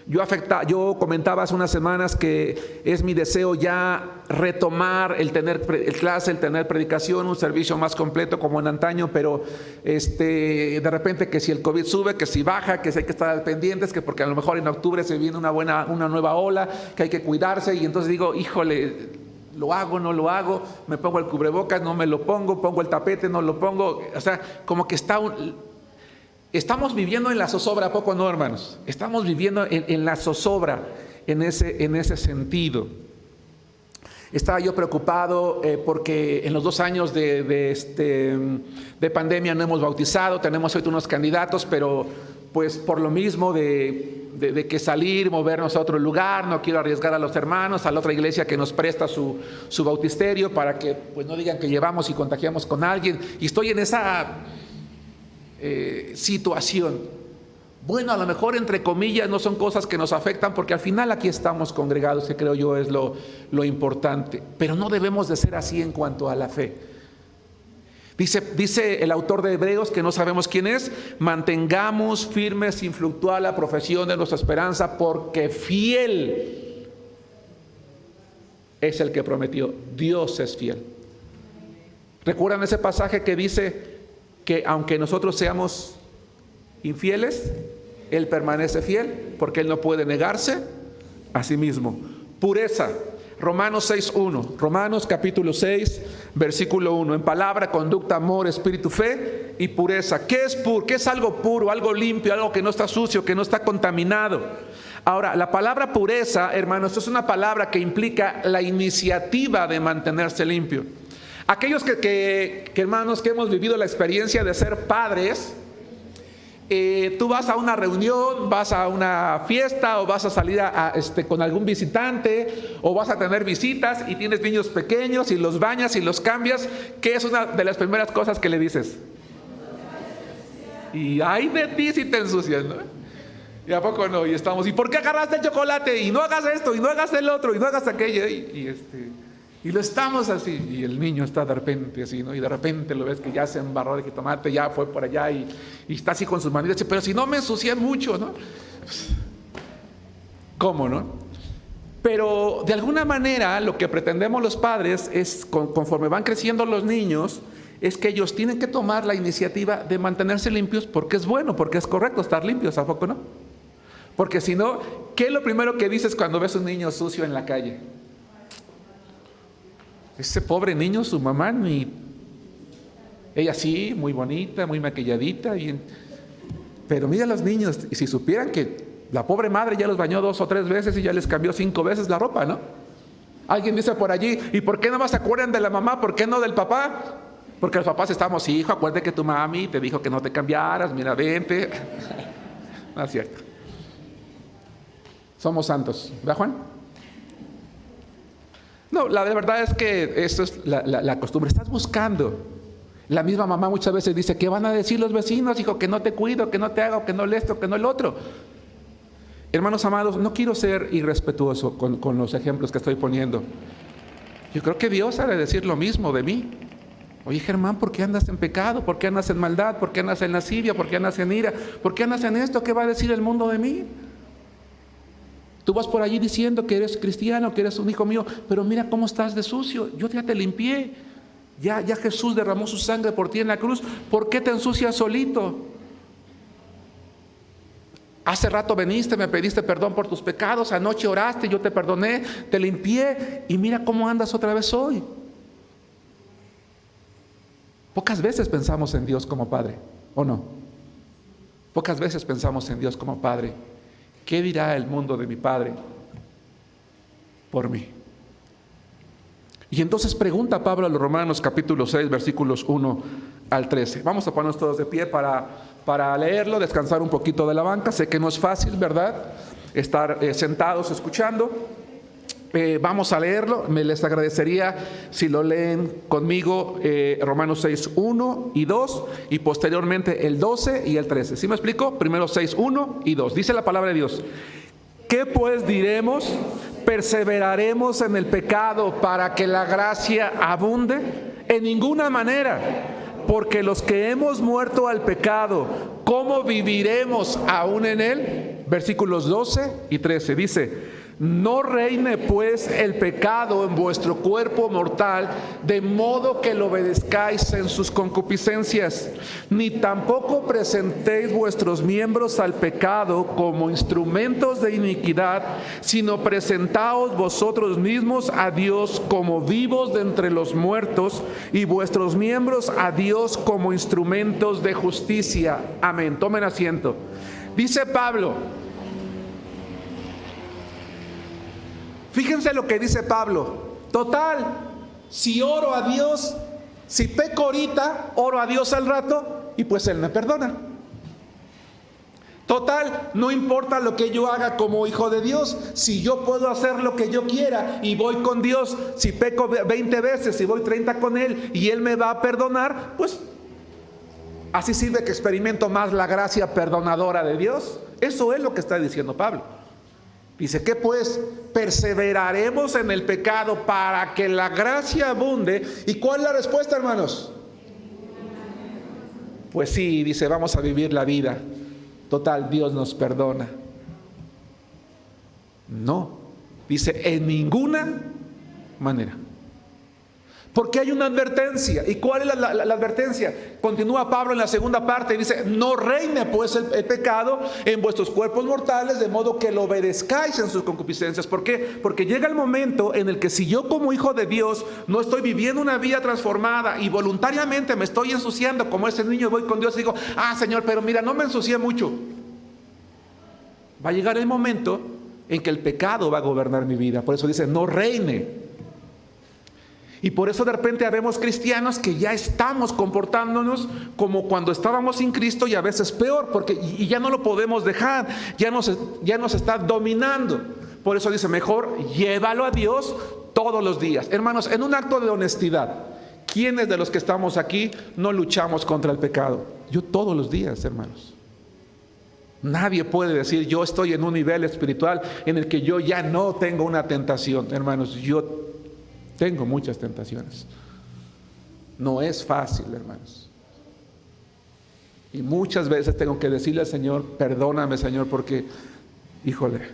Yo comentaba hace unas semanas que es mi deseo ya retomar el tener clase, el tener predicación, un servicio más completo como en antaño, pero de repente que si el COVID sube, que si baja, que si hay que estar al pendientes, que porque a lo mejor en octubre se viene una nueva ola, que hay que cuidarse, y entonces digo, híjole, ¿lo hago, no lo hago? Me pongo el cubrebocas, no me lo pongo el tapete, no lo pongo. O sea, como que estamos viviendo en la zozobra, ¿a poco no, hermanos? Estamos viviendo en la zozobra, en ese sentido. Estaba yo preocupado porque en los 2 años de pandemia no hemos bautizado, tenemos hoy unos candidatos, pero pues por lo mismo de que salir, movernos a otro lugar, no quiero arriesgar a los hermanos, a la otra iglesia que nos presta su bautisterio para que pues no digan que llevamos y contagiamos con alguien, y estoy en esa situación. Bueno, a lo mejor entre comillas no son cosas que nos afectan, porque al final aquí estamos congregados, que creo yo es lo importante, pero no debemos de ser así en cuanto a la fe. Dice el autor de Hebreos, que no sabemos quién es: mantengamos firme sin fluctuar la profesión de nuestra esperanza, porque fiel es el que prometió. Dios es fiel. ¿Recuerdan ese pasaje que dice que aunque nosotros seamos infieles, Él permanece fiel, porque Él no puede negarse a sí mismo? Pureza. Romanos 6:1, Romanos capítulo 6, versículo 1. En palabra, conducta, amor, espíritu, fe y pureza. ¿Qué es puro? ¿Qué es algo puro? Algo limpio, algo que no está sucio, que no está contaminado. Ahora, la palabra pureza, hermanos, es una palabra que implica la iniciativa de mantenerse limpio. Aquellos que hermanos, que hemos vivido la experiencia de ser padres, tú vas a una reunión, vas a una fiesta, o vas a salir con algún visitante, o vas a tener visitas y tienes niños pequeños y los bañas y los cambias. ¿Qué es una de las primeras cosas que le dices? Y ay de ti si te ensucias, ¿no? ¿Y a poco no? Y estamos, ¿y por qué agarraste el chocolate? Y no hagas esto, y no hagas el otro, y no hagas aquello. Y lo estamos así, y el niño está de repente así, ¿no? Y de repente lo ves que ya se embarró de jitomate, ya fue por allá y está así con sus manitas, dice, pero si no me ensucié mucho, ¿no? ¿Cómo, no? Pero de alguna manera lo que pretendemos los padres es, conforme van creciendo los niños, es que ellos tienen que tomar la iniciativa de mantenerse limpios, porque es bueno, porque es correcto estar limpios, ¿a poco no? Porque si no, ¿qué es lo primero que dices cuando ves un niño sucio en la calle? Ese pobre niño, su mamá, ella sí, muy bonita, muy maquilladita, pero mira a los niños, y si supieran que la pobre madre ya los bañó 2 o 3 veces y ya les cambió 5 veces la ropa, ¿no? Alguien dice por allí, ¿y por qué no más se acuerdan de la mamá? ¿Por qué no del papá? Porque los papás estamos, hijo, acuérdate que tu mami te dijo que no te cambiaras, mira, vente. No es cierto. Somos santos, ¿verdad, Juan? No, la verdad es que esto es la costumbre. Estás buscando. La misma mamá muchas veces dice, ¿qué van a decir los vecinos, hijo? Que no te cuido, que no te hago, que no el esto, que no el otro. Hermanos amados, no quiero ser irrespetuoso con los ejemplos que estoy poniendo. Yo creo que Dios ha de decir lo mismo de mí. Oye, Germán, ¿por qué andas en pecado? ¿Por qué andas en maldad? ¿Por qué andas en lascivia? ¿Por qué andas en ira? ¿Por qué andas en esto? ¿Qué va a decir el mundo de mí? Tú vas por allí diciendo que eres cristiano, que eres un hijo mío, pero mira cómo estás de sucio. Yo ya te limpié. Ya Jesús derramó su sangre por ti en la cruz. ¿Por qué te ensucias solito? Hace rato veniste, me pediste perdón por tus pecados, anoche oraste, yo te perdoné, te limpié y mira cómo andas otra vez hoy. Pocas veces pensamos en Dios como Padre, ¿o no? Pocas veces pensamos en Dios como Padre. ¿Qué dirá el mundo de mi Padre por mí? Y entonces pregunta Pablo a los Romanos capítulo 6, versículos 1 al 13. Vamos a ponernos todos de pie para leerlo, descansar un poquito de la banca. Sé que no es fácil, ¿verdad? Estar sentados escuchando. Vamos a leerlo. Me les agradecería si lo leen conmigo, Romanos 6, 1 y 2, y posteriormente el 12 y el 13. ¿Sí me explico? Primero 6, 1 y 2. Dice la palabra de Dios: ¿qué pues diremos? ¿Perseveraremos en el pecado para que la gracia abunde? En ninguna manera, porque los que hemos muerto al pecado, ¿cómo viviremos aún en él? Versículos 12 y 13 dice: no reine pues el pecado en vuestro cuerpo mortal, de modo que lo obedezcáis en sus concupiscencias, ni tampoco presentéis vuestros miembros al pecado como instrumentos de iniquidad, sino presentaos vosotros mismos a Dios como vivos de entre los muertos, y vuestros miembros a Dios como instrumentos de justicia. Amén. Tomen asiento. Dice Pablo, fíjense lo que dice Pablo. Total, si oro a Dios, si peco ahorita, oro a Dios al rato y pues Él me perdona. Total, no importa lo que yo haga como hijo de Dios, si yo puedo hacer lo que yo quiera y voy con Dios, si peco 20 veces, si voy 30 con Él y Él me va a perdonar, pues así sirve que experimento más la gracia perdonadora de Dios. Eso es lo que está diciendo Pablo. Dice, ¿qué pues? Perseveraremos en el pecado para que la gracia abunde. ¿Y cuál es la respuesta, hermanos? Pues sí, dice, vamos a vivir la vida. Total, Dios nos perdona. No, dice, en ninguna manera. Porque hay una advertencia. ¿Y cuál es la advertencia? Continúa Pablo en la segunda parte y dice, no reine pues el pecado en vuestros cuerpos mortales, de modo que lo obedezcáis en sus concupiscencias. ¿Por qué? Porque llega el momento en el que si yo como hijo de Dios no estoy viviendo una vida transformada y voluntariamente me estoy ensuciando como ese niño, voy con Dios y digo, Señor, pero mira, no me ensucié mucho. Va a llegar el momento en que el pecado va a gobernar mi vida. Por eso dice, no reine. Y por eso de repente habemos cristianos que ya estamos comportándonos como cuando estábamos sin Cristo, y a veces peor, porque ya no lo podemos dejar, ya nos está dominando. Por eso dice, mejor llévalo a Dios todos los días. Hermanos, en un acto de honestidad, ¿quiénes de los que estamos aquí no luchamos contra el pecado? Yo todos los días, hermanos. Nadie puede decir, yo estoy en un nivel espiritual en el que yo ya no tengo una tentación. Hermanos, yo tengo muchas tentaciones. No es fácil, hermanos. Y muchas veces tengo que decirle al Señor, perdóname, Señor, porque, híjole.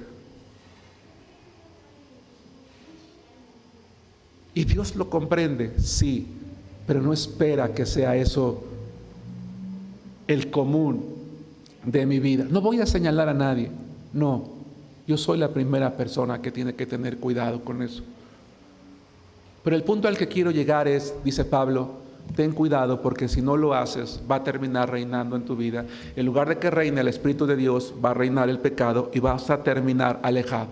Y Dios lo comprende, sí, pero no espera que sea eso el común de mi vida. No voy a señalar a nadie, no. Yo soy la primera persona que tiene que tener cuidado con eso. Pero el punto al que quiero llegar es, dice Pablo, ten cuidado, porque si no lo haces, va a terminar reinando en tu vida. En lugar de que reine el Espíritu de Dios, va a reinar el pecado y vas a terminar alejado.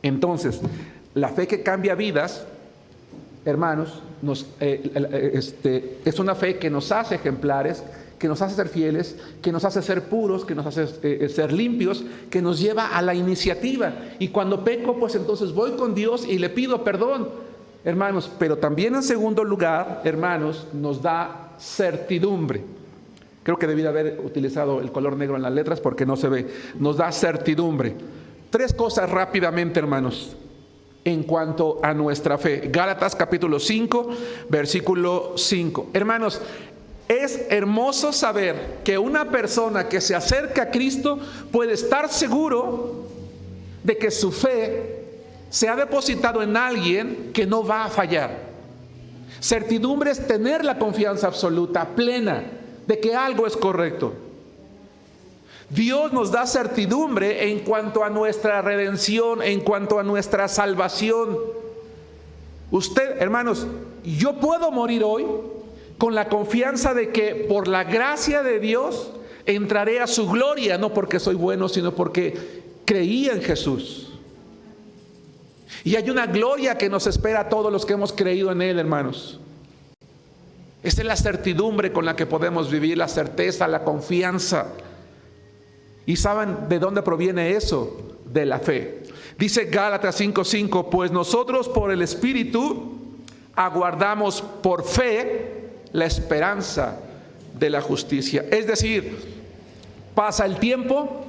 Entonces, la fe que cambia vidas, hermanos, es una fe que nos hace ejemplares, que nos hace ser fieles, que nos hace ser puros, que nos hace ser limpios, que nos lleva a la iniciativa. Y cuando peco, pues entonces voy con Dios y le pido perdón, hermanos. Pero también en segundo lugar, hermanos, nos da certidumbre. Creo que debí haber utilizado el color negro en las letras porque no se ve. Nos da certidumbre. 3 cosas rápidamente, hermanos, en cuanto a nuestra fe. Gálatas capítulo 5, versículo 5. Hermanos, es hermoso saber que una persona que se acerca a Cristo puede estar seguro de que su fe se ha depositado en alguien que no va a fallar. Certidumbre es tener la confianza absoluta, plena, de que algo es correcto. Dios nos da certidumbre en cuanto a nuestra redención, en cuanto a nuestra salvación. Usted, hermanos, yo puedo morir hoy con la confianza de que por la gracia de Dios entraré a su gloria, no porque soy bueno, sino porque creí en Jesús. Y hay una gloria que nos espera a todos los que hemos creído en Él, hermanos. Esa es la certidumbre con la que podemos vivir, la certeza, la confianza. ¿Y saben de dónde proviene eso? De la fe. Dice Gálatas 5:5, pues nosotros por el Espíritu aguardamos por fe la esperanza de la justicia. Es decir, pasa el tiempo,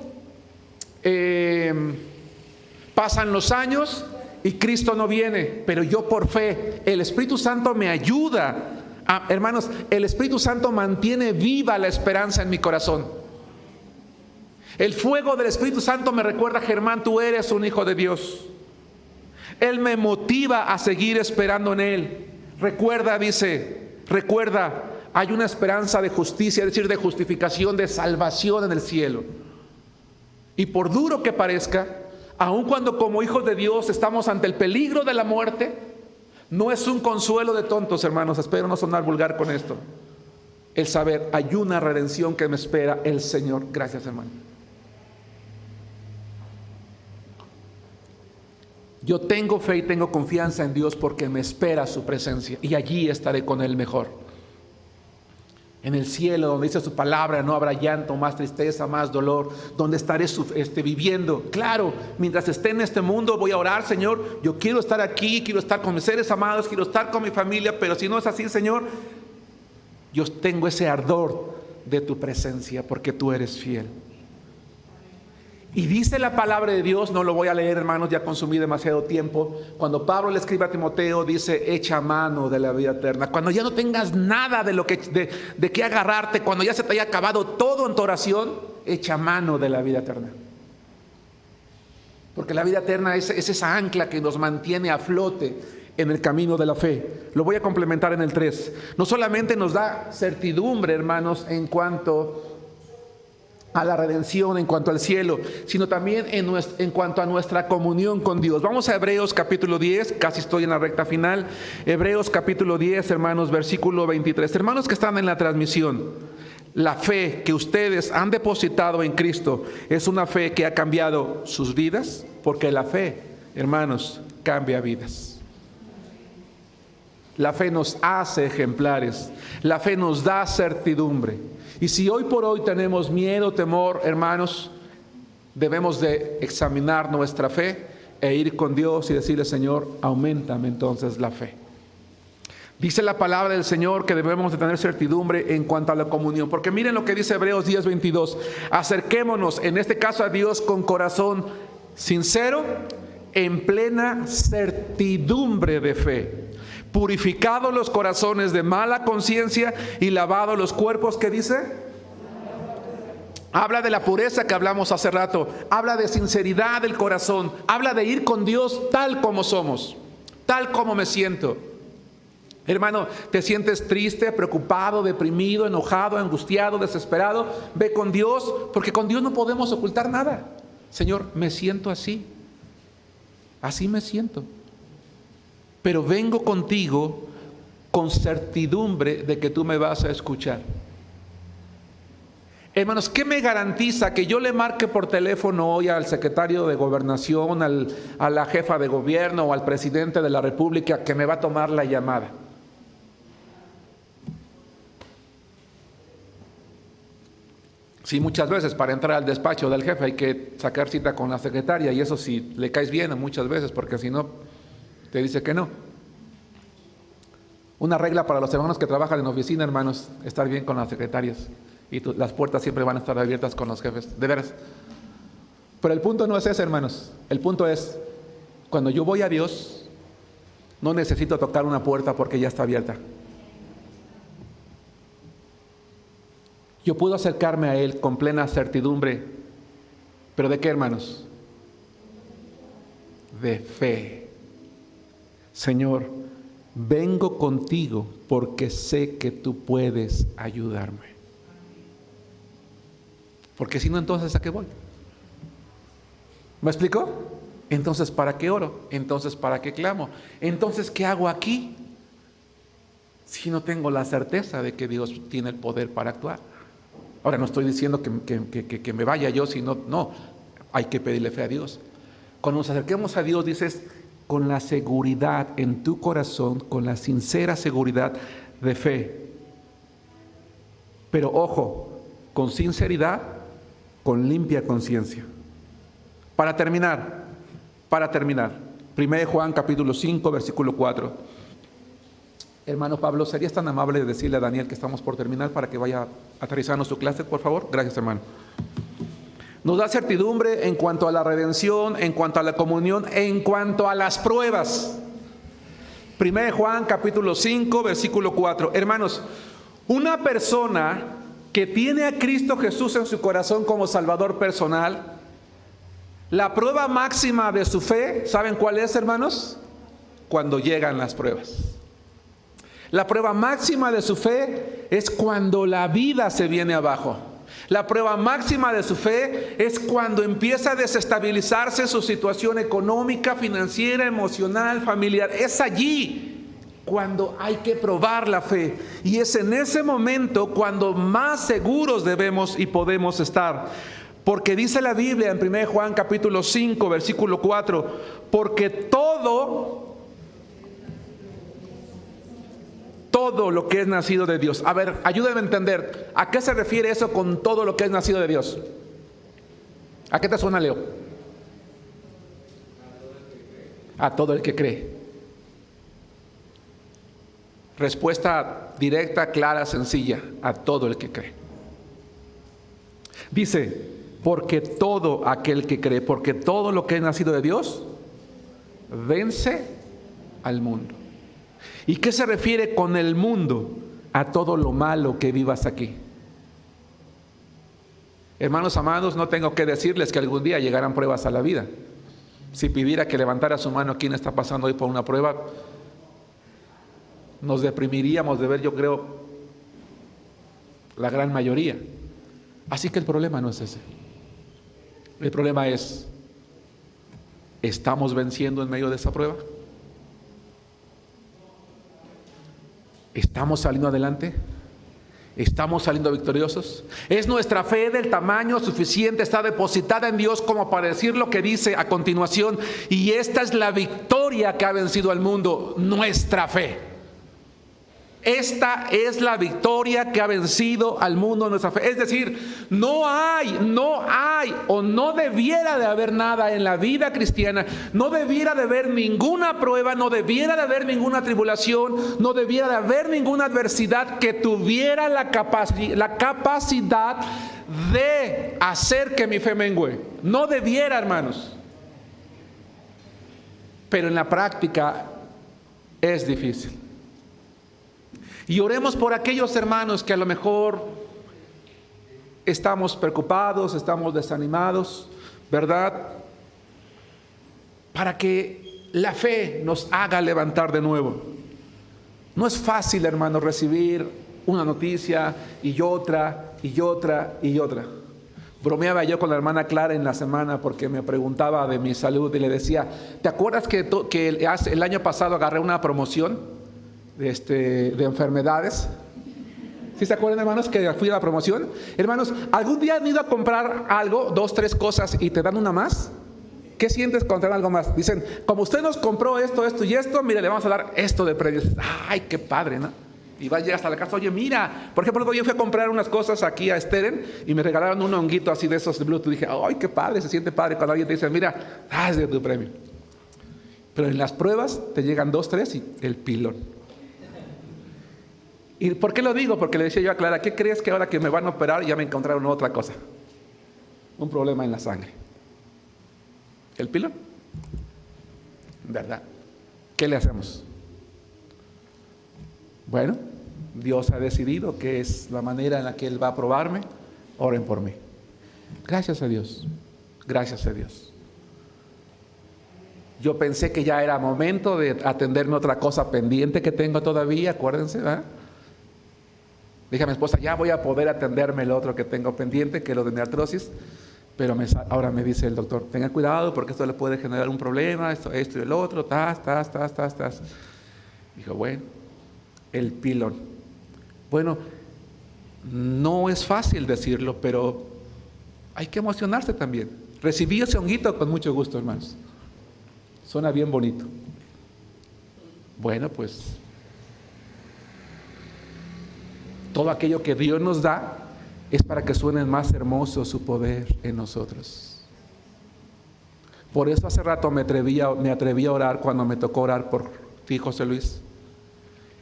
pasan los años y Cristo no viene, pero yo por fe, el Espíritu Santo me ayuda. Hermanos, el Espíritu Santo mantiene viva la esperanza en mi corazón. El fuego del Espíritu Santo me recuerda: Germán, tú eres un hijo de Dios. Él me motiva a seguir esperando en Él. Recuerda, hay una esperanza de justicia, es decir, de justificación, de salvación en el cielo. Y por duro que parezca, aun cuando como hijos de Dios estamos ante el peligro de la muerte, no es un consuelo de tontos, hermanos. Espero no sonar vulgar con esto. El saber, hay una redención que me espera el Señor. Gracias, hermano. Yo tengo fe y tengo confianza en Dios porque me espera su presencia, y allí estaré con Él mejor. En el cielo, donde dice su palabra, no habrá llanto, más tristeza, más dolor, donde estaré viviendo. Claro, mientras esté en este mundo voy a orar: Señor, yo quiero estar aquí, quiero estar con mis seres amados, quiero estar con mi familia, pero si no es así, Señor, yo tengo ese ardor de tu presencia porque tú eres fiel. Y dice la palabra de Dios, no lo voy a leer, hermanos, ya consumí demasiado tiempo. Cuando Pablo le escribe a Timoteo, dice: echa mano de la vida eterna. Cuando ya no tengas nada de qué agarrarte, cuando ya se te haya acabado todo en tu oración, echa mano de la vida eterna. Porque la vida eterna es esa ancla que nos mantiene a flote en el camino de la fe. Lo voy a complementar en el 3. No solamente nos da certidumbre, hermanos, en cuanto a la redención, en cuanto al cielo, sino también en cuanto a nuestra comunión con Dios. Vamos a Hebreos capítulo 10, casi estoy en la recta final. Hebreos capítulo 10, hermanos, versículo 23. Hermanos que están en la transmisión, la fe que ustedes han depositado en Cristo es una fe que ha cambiado sus vidas, porque la fe, hermanos, cambia vidas. La fe nos hace ejemplares, la fe nos da certidumbre. Y si hoy por hoy tenemos miedo, temor, hermanos, debemos de examinar nuestra fe e ir con Dios y decirle: Señor, auméntame entonces la fe. Dice la palabra del Señor que debemos de tener certidumbre en cuanto a la comunión, porque miren lo que dice Hebreos 10:22. Acerquémonos, en este caso, a Dios con corazón sincero, en plena certidumbre de fe, purificados los corazones de mala conciencia y lavados los cuerpos. ¿Qué dice? Habla de la pureza que hablamos hace rato, habla de sinceridad del corazón, habla de ir con Dios tal como somos, tal como me siento. Hermano, ¿te sientes triste, preocupado, deprimido, enojado, angustiado, desesperado? Ve con Dios, porque con Dios no podemos ocultar nada. Señor, me siento así me siento, pero vengo contigo con certidumbre de que tú me vas a escuchar. Hermanos, ¿qué me garantiza que yo le marque por teléfono hoy al secretario de Gobernación, a la jefa de gobierno o al presidente de la República que me va a tomar la llamada? Sí, muchas veces para entrar al despacho del jefe hay que sacar cita con la secretaria, y eso si le caes bien muchas veces, porque si no te dice que no. Una regla para los hermanos que trabajan en oficina, hermanos: estar bien con las secretarias, y las puertas siempre van a estar abiertas con los jefes, de veras. Pero el punto no es ese, hermanos. El punto es, cuando yo voy a Dios, no necesito tocar una puerta porque ya está abierta. Yo puedo acercarme a Él con plena certidumbre. ¿Pero de qué, hermanos? De fe. Señor, vengo contigo porque sé que tú puedes ayudarme. Porque si no, entonces ¿a qué voy? ¿Me explicó? Entonces, ¿para qué oro? Entonces, ¿para qué clamo? Entonces, ¿qué hago aquí? Si no tengo la certeza de que Dios tiene el poder para actuar. Ahora, no estoy diciendo que me vaya yo, sino, no, hay que pedirle fe a Dios. Cuando nos acerquemos a Dios, dices, con la seguridad en tu corazón, con la sincera seguridad de fe. Pero ojo, con sinceridad, con limpia conciencia. Para terminar, 1 Juan capítulo 5, versículo 4. Hermano Pablo, ¿serías tan amable de decirle a Daniel que estamos por terminar para que vaya aterrizando su clase, por favor? Gracias, hermano. Nos da certidumbre en cuanto a la redención, en cuanto a la comunión, en cuanto a las pruebas. 1 Juan capítulo 5, versículo 4. Hermanos, una persona que tiene a Cristo Jesús en su corazón como Salvador personal, la prueba máxima de su fe, ¿saben cuál es, hermanos? Cuando llegan las pruebas. La prueba máxima de su fe es cuando la vida se viene abajo. La prueba máxima de su fe es cuando empieza a desestabilizarse su situación económica, financiera, emocional, familiar. Es allí cuando hay que probar la fe. Y es en ese momento cuando más seguros debemos y podemos estar. Porque dice la Biblia en 1 Juan capítulo 5, versículo 4, porque todo lo que es nacido de Dios. A ver, ayúdenme a entender, ¿a qué se refiere eso con todo lo que es nacido de Dios? ¿A qué te suena, Leo? A todo el que cree. Respuesta directa, clara, sencilla, a todo el que cree. Dice, porque todo aquel que cree, porque todo lo que es nacido de Dios, vence al mundo. ¿Y qué se refiere con el mundo? A todo lo malo que vivas aquí. Hermanos amados, no tengo que decirles que algún día llegarán pruebas a la vida. Si pidiera que levantara su mano quien está pasando hoy por una prueba, nos deprimiríamos de ver, yo creo, la gran mayoría. Así que el problema no es ese. El problema es, ¿estamos venciendo en medio de esa prueba? ¿Estamos saliendo adelante? ¿Estamos saliendo victoriosos? ¿Es nuestra fe del tamaño suficiente? ¿Está depositada en Dios como para decir lo que dice a continuación? Y esta es la victoria que ha vencido al mundo, nuestra fe. Esta es la victoria que ha vencido al mundo, nuestra fe. Es decir, no hay o no debiera de haber nada en la vida cristiana, no debiera de haber ninguna prueba, no debiera de haber ninguna tribulación, no debiera de haber ninguna adversidad que tuviera la capacidad de hacer que mi fe mengüe. No debiera, hermanos. Pero en la práctica es difícil. Y oremos por aquellos hermanos que a lo mejor estamos preocupados, estamos desanimados, ¿verdad? Para que la fe nos haga levantar de nuevo. No es fácil, hermanos, recibir una noticia y otra, y otra, y otra. Bromeaba yo con la hermana Clara en la semana porque me preguntaba de mi salud y le decía, ¿te acuerdas que el año pasado agarré una promoción de enfermedades? ¿Sí se acuerdan, hermanos, que fui a la promoción? Hermanos, ¿algún día han ido a comprar algo, 2, 3 cosas y te dan una más? ¿Qué sientes cuando te dan algo más? Dicen, como usted nos compró esto, esto y esto, mire, le vamos a dar esto de precio. Ay, qué padre, ¿no? Y vas, llegas a la casa, oye, mira, por ejemplo, yo fui a comprar unas cosas aquí a Steren y me regalaron un honguito así de esos de Bluetooth. Dije, ay, qué padre, se siente padre cuando alguien te dice, mira, es de tu premio. Pero en las pruebas te llegan 2, 3 y el pilón. ¿Y por qué lo digo? Porque le decía yo a Clara, ¿qué crees que ahora que me van a operar ya me encontraron otra cosa? Un problema en la sangre. ¿El pilón? ¿Verdad? ¿Qué le hacemos? Bueno, Dios ha decidido que es la manera en la que Él va a probarme. Oren por mí. Gracias a Dios. Gracias a Dios. Yo pensé que ya era momento de atenderme a otra cosa pendiente que tengo todavía, acuérdense, ¿verdad? Dije a mi esposa, ya voy a poder atenderme el otro que tengo pendiente, que es lo de mi artrosis. Pero ahora me dice el doctor, tenga cuidado porque esto le puede generar un problema, esto y el otro, Dijo, bueno, el pilón. Bueno, no es fácil decirlo, pero hay que emocionarse también. Recibí ese honguito con mucho gusto, hermanos. Suena bien bonito. Bueno, pues todo aquello que Dios nos da es para que suene más hermoso su poder en nosotros. Por eso hace rato me atreví a orar cuando me tocó orar por ti, José Luis.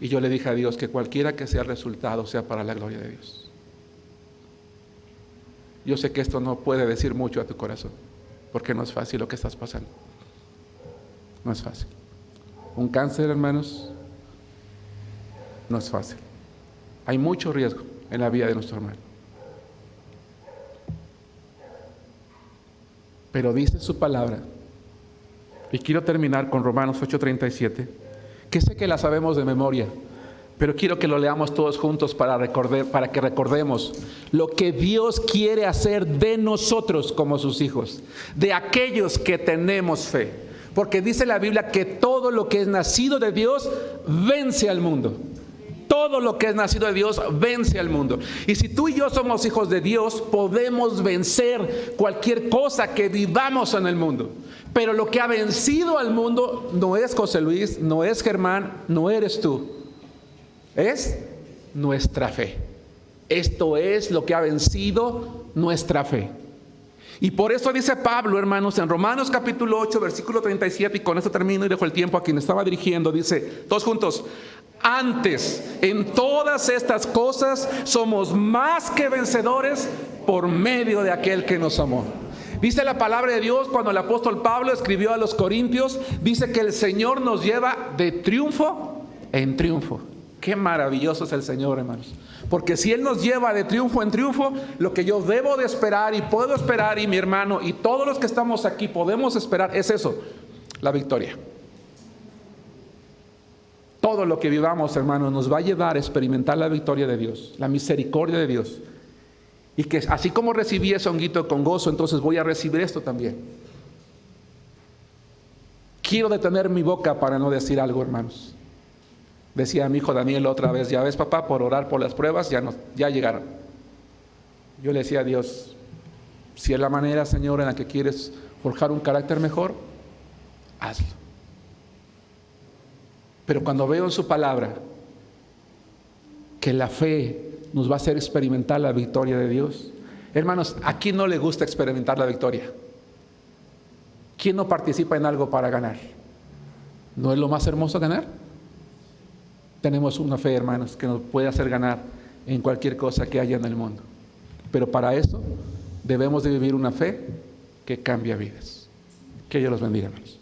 Y yo le dije a Dios que cualquiera que sea el resultado sea para la gloria de Dios. Yo sé que esto no puede decir mucho a tu corazón, porque no es fácil lo que estás pasando. No es fácil. Un cáncer, hermanos, no es fácil. Hay mucho riesgo en la vida de nuestro hermano. Pero dice su palabra, y quiero terminar con Romanos 8:37, que sé que la sabemos de memoria, pero quiero que lo leamos todos juntos para que recordemos lo que Dios quiere hacer de nosotros como sus hijos, de aquellos que tenemos fe. Porque dice la Biblia que todo lo que es nacido de Dios vence al mundo. Todo lo que es nacido de Dios vence al mundo. Y si tú y yo somos hijos de Dios, podemos vencer cualquier cosa que vivamos en el mundo. Pero lo que ha vencido al mundo no es José Luis, no es Germán, no eres tú. Es nuestra fe. Esto es lo que ha vencido nuestra fe. Y por eso dice Pablo, hermanos, en Romanos capítulo 8, versículo 37, y con esto termino y dejo el tiempo a quien estaba dirigiendo, dice, todos juntos: antes, en todas estas cosas somos más que vencedores por medio de aquel que nos amó. Dice la palabra de Dios, cuando el apóstol Pablo escribió a los Corintios, dice que el Señor nos lleva de triunfo en triunfo. Qué maravilloso es el Señor, hermanos. Porque si Él nos lleva de triunfo en triunfo, lo que yo debo de esperar y puedo esperar, y mi hermano y todos los que estamos aquí podemos esperar, es eso, la victoria. Todo lo que vivamos, hermanos, nos va a llevar a experimentar la victoria de Dios, la misericordia de Dios. Y que así como recibí ese honguito con gozo, entonces voy a recibir esto también. Quiero detener mi boca para no decir algo, hermanos. Decía mi hijo Daniel otra vez, ya ves, papá, por orar por las pruebas ya llegaron. Yo le decía a Dios, si es la manera, Señor, en la que quieres forjar un carácter mejor, hazlo. Pero cuando veo en su palabra que la fe nos va a hacer experimentar la victoria de Dios, hermanos, ¿a quién no le gusta experimentar la victoria? ¿Quién no participa en algo para ganar? ¿No es lo más hermoso ganar? Tenemos una fe, hermanos, que nos puede hacer ganar en cualquier cosa que haya en el mundo. Pero para eso debemos de vivir una fe que cambia vidas. Que Dios los bendiga, hermanos.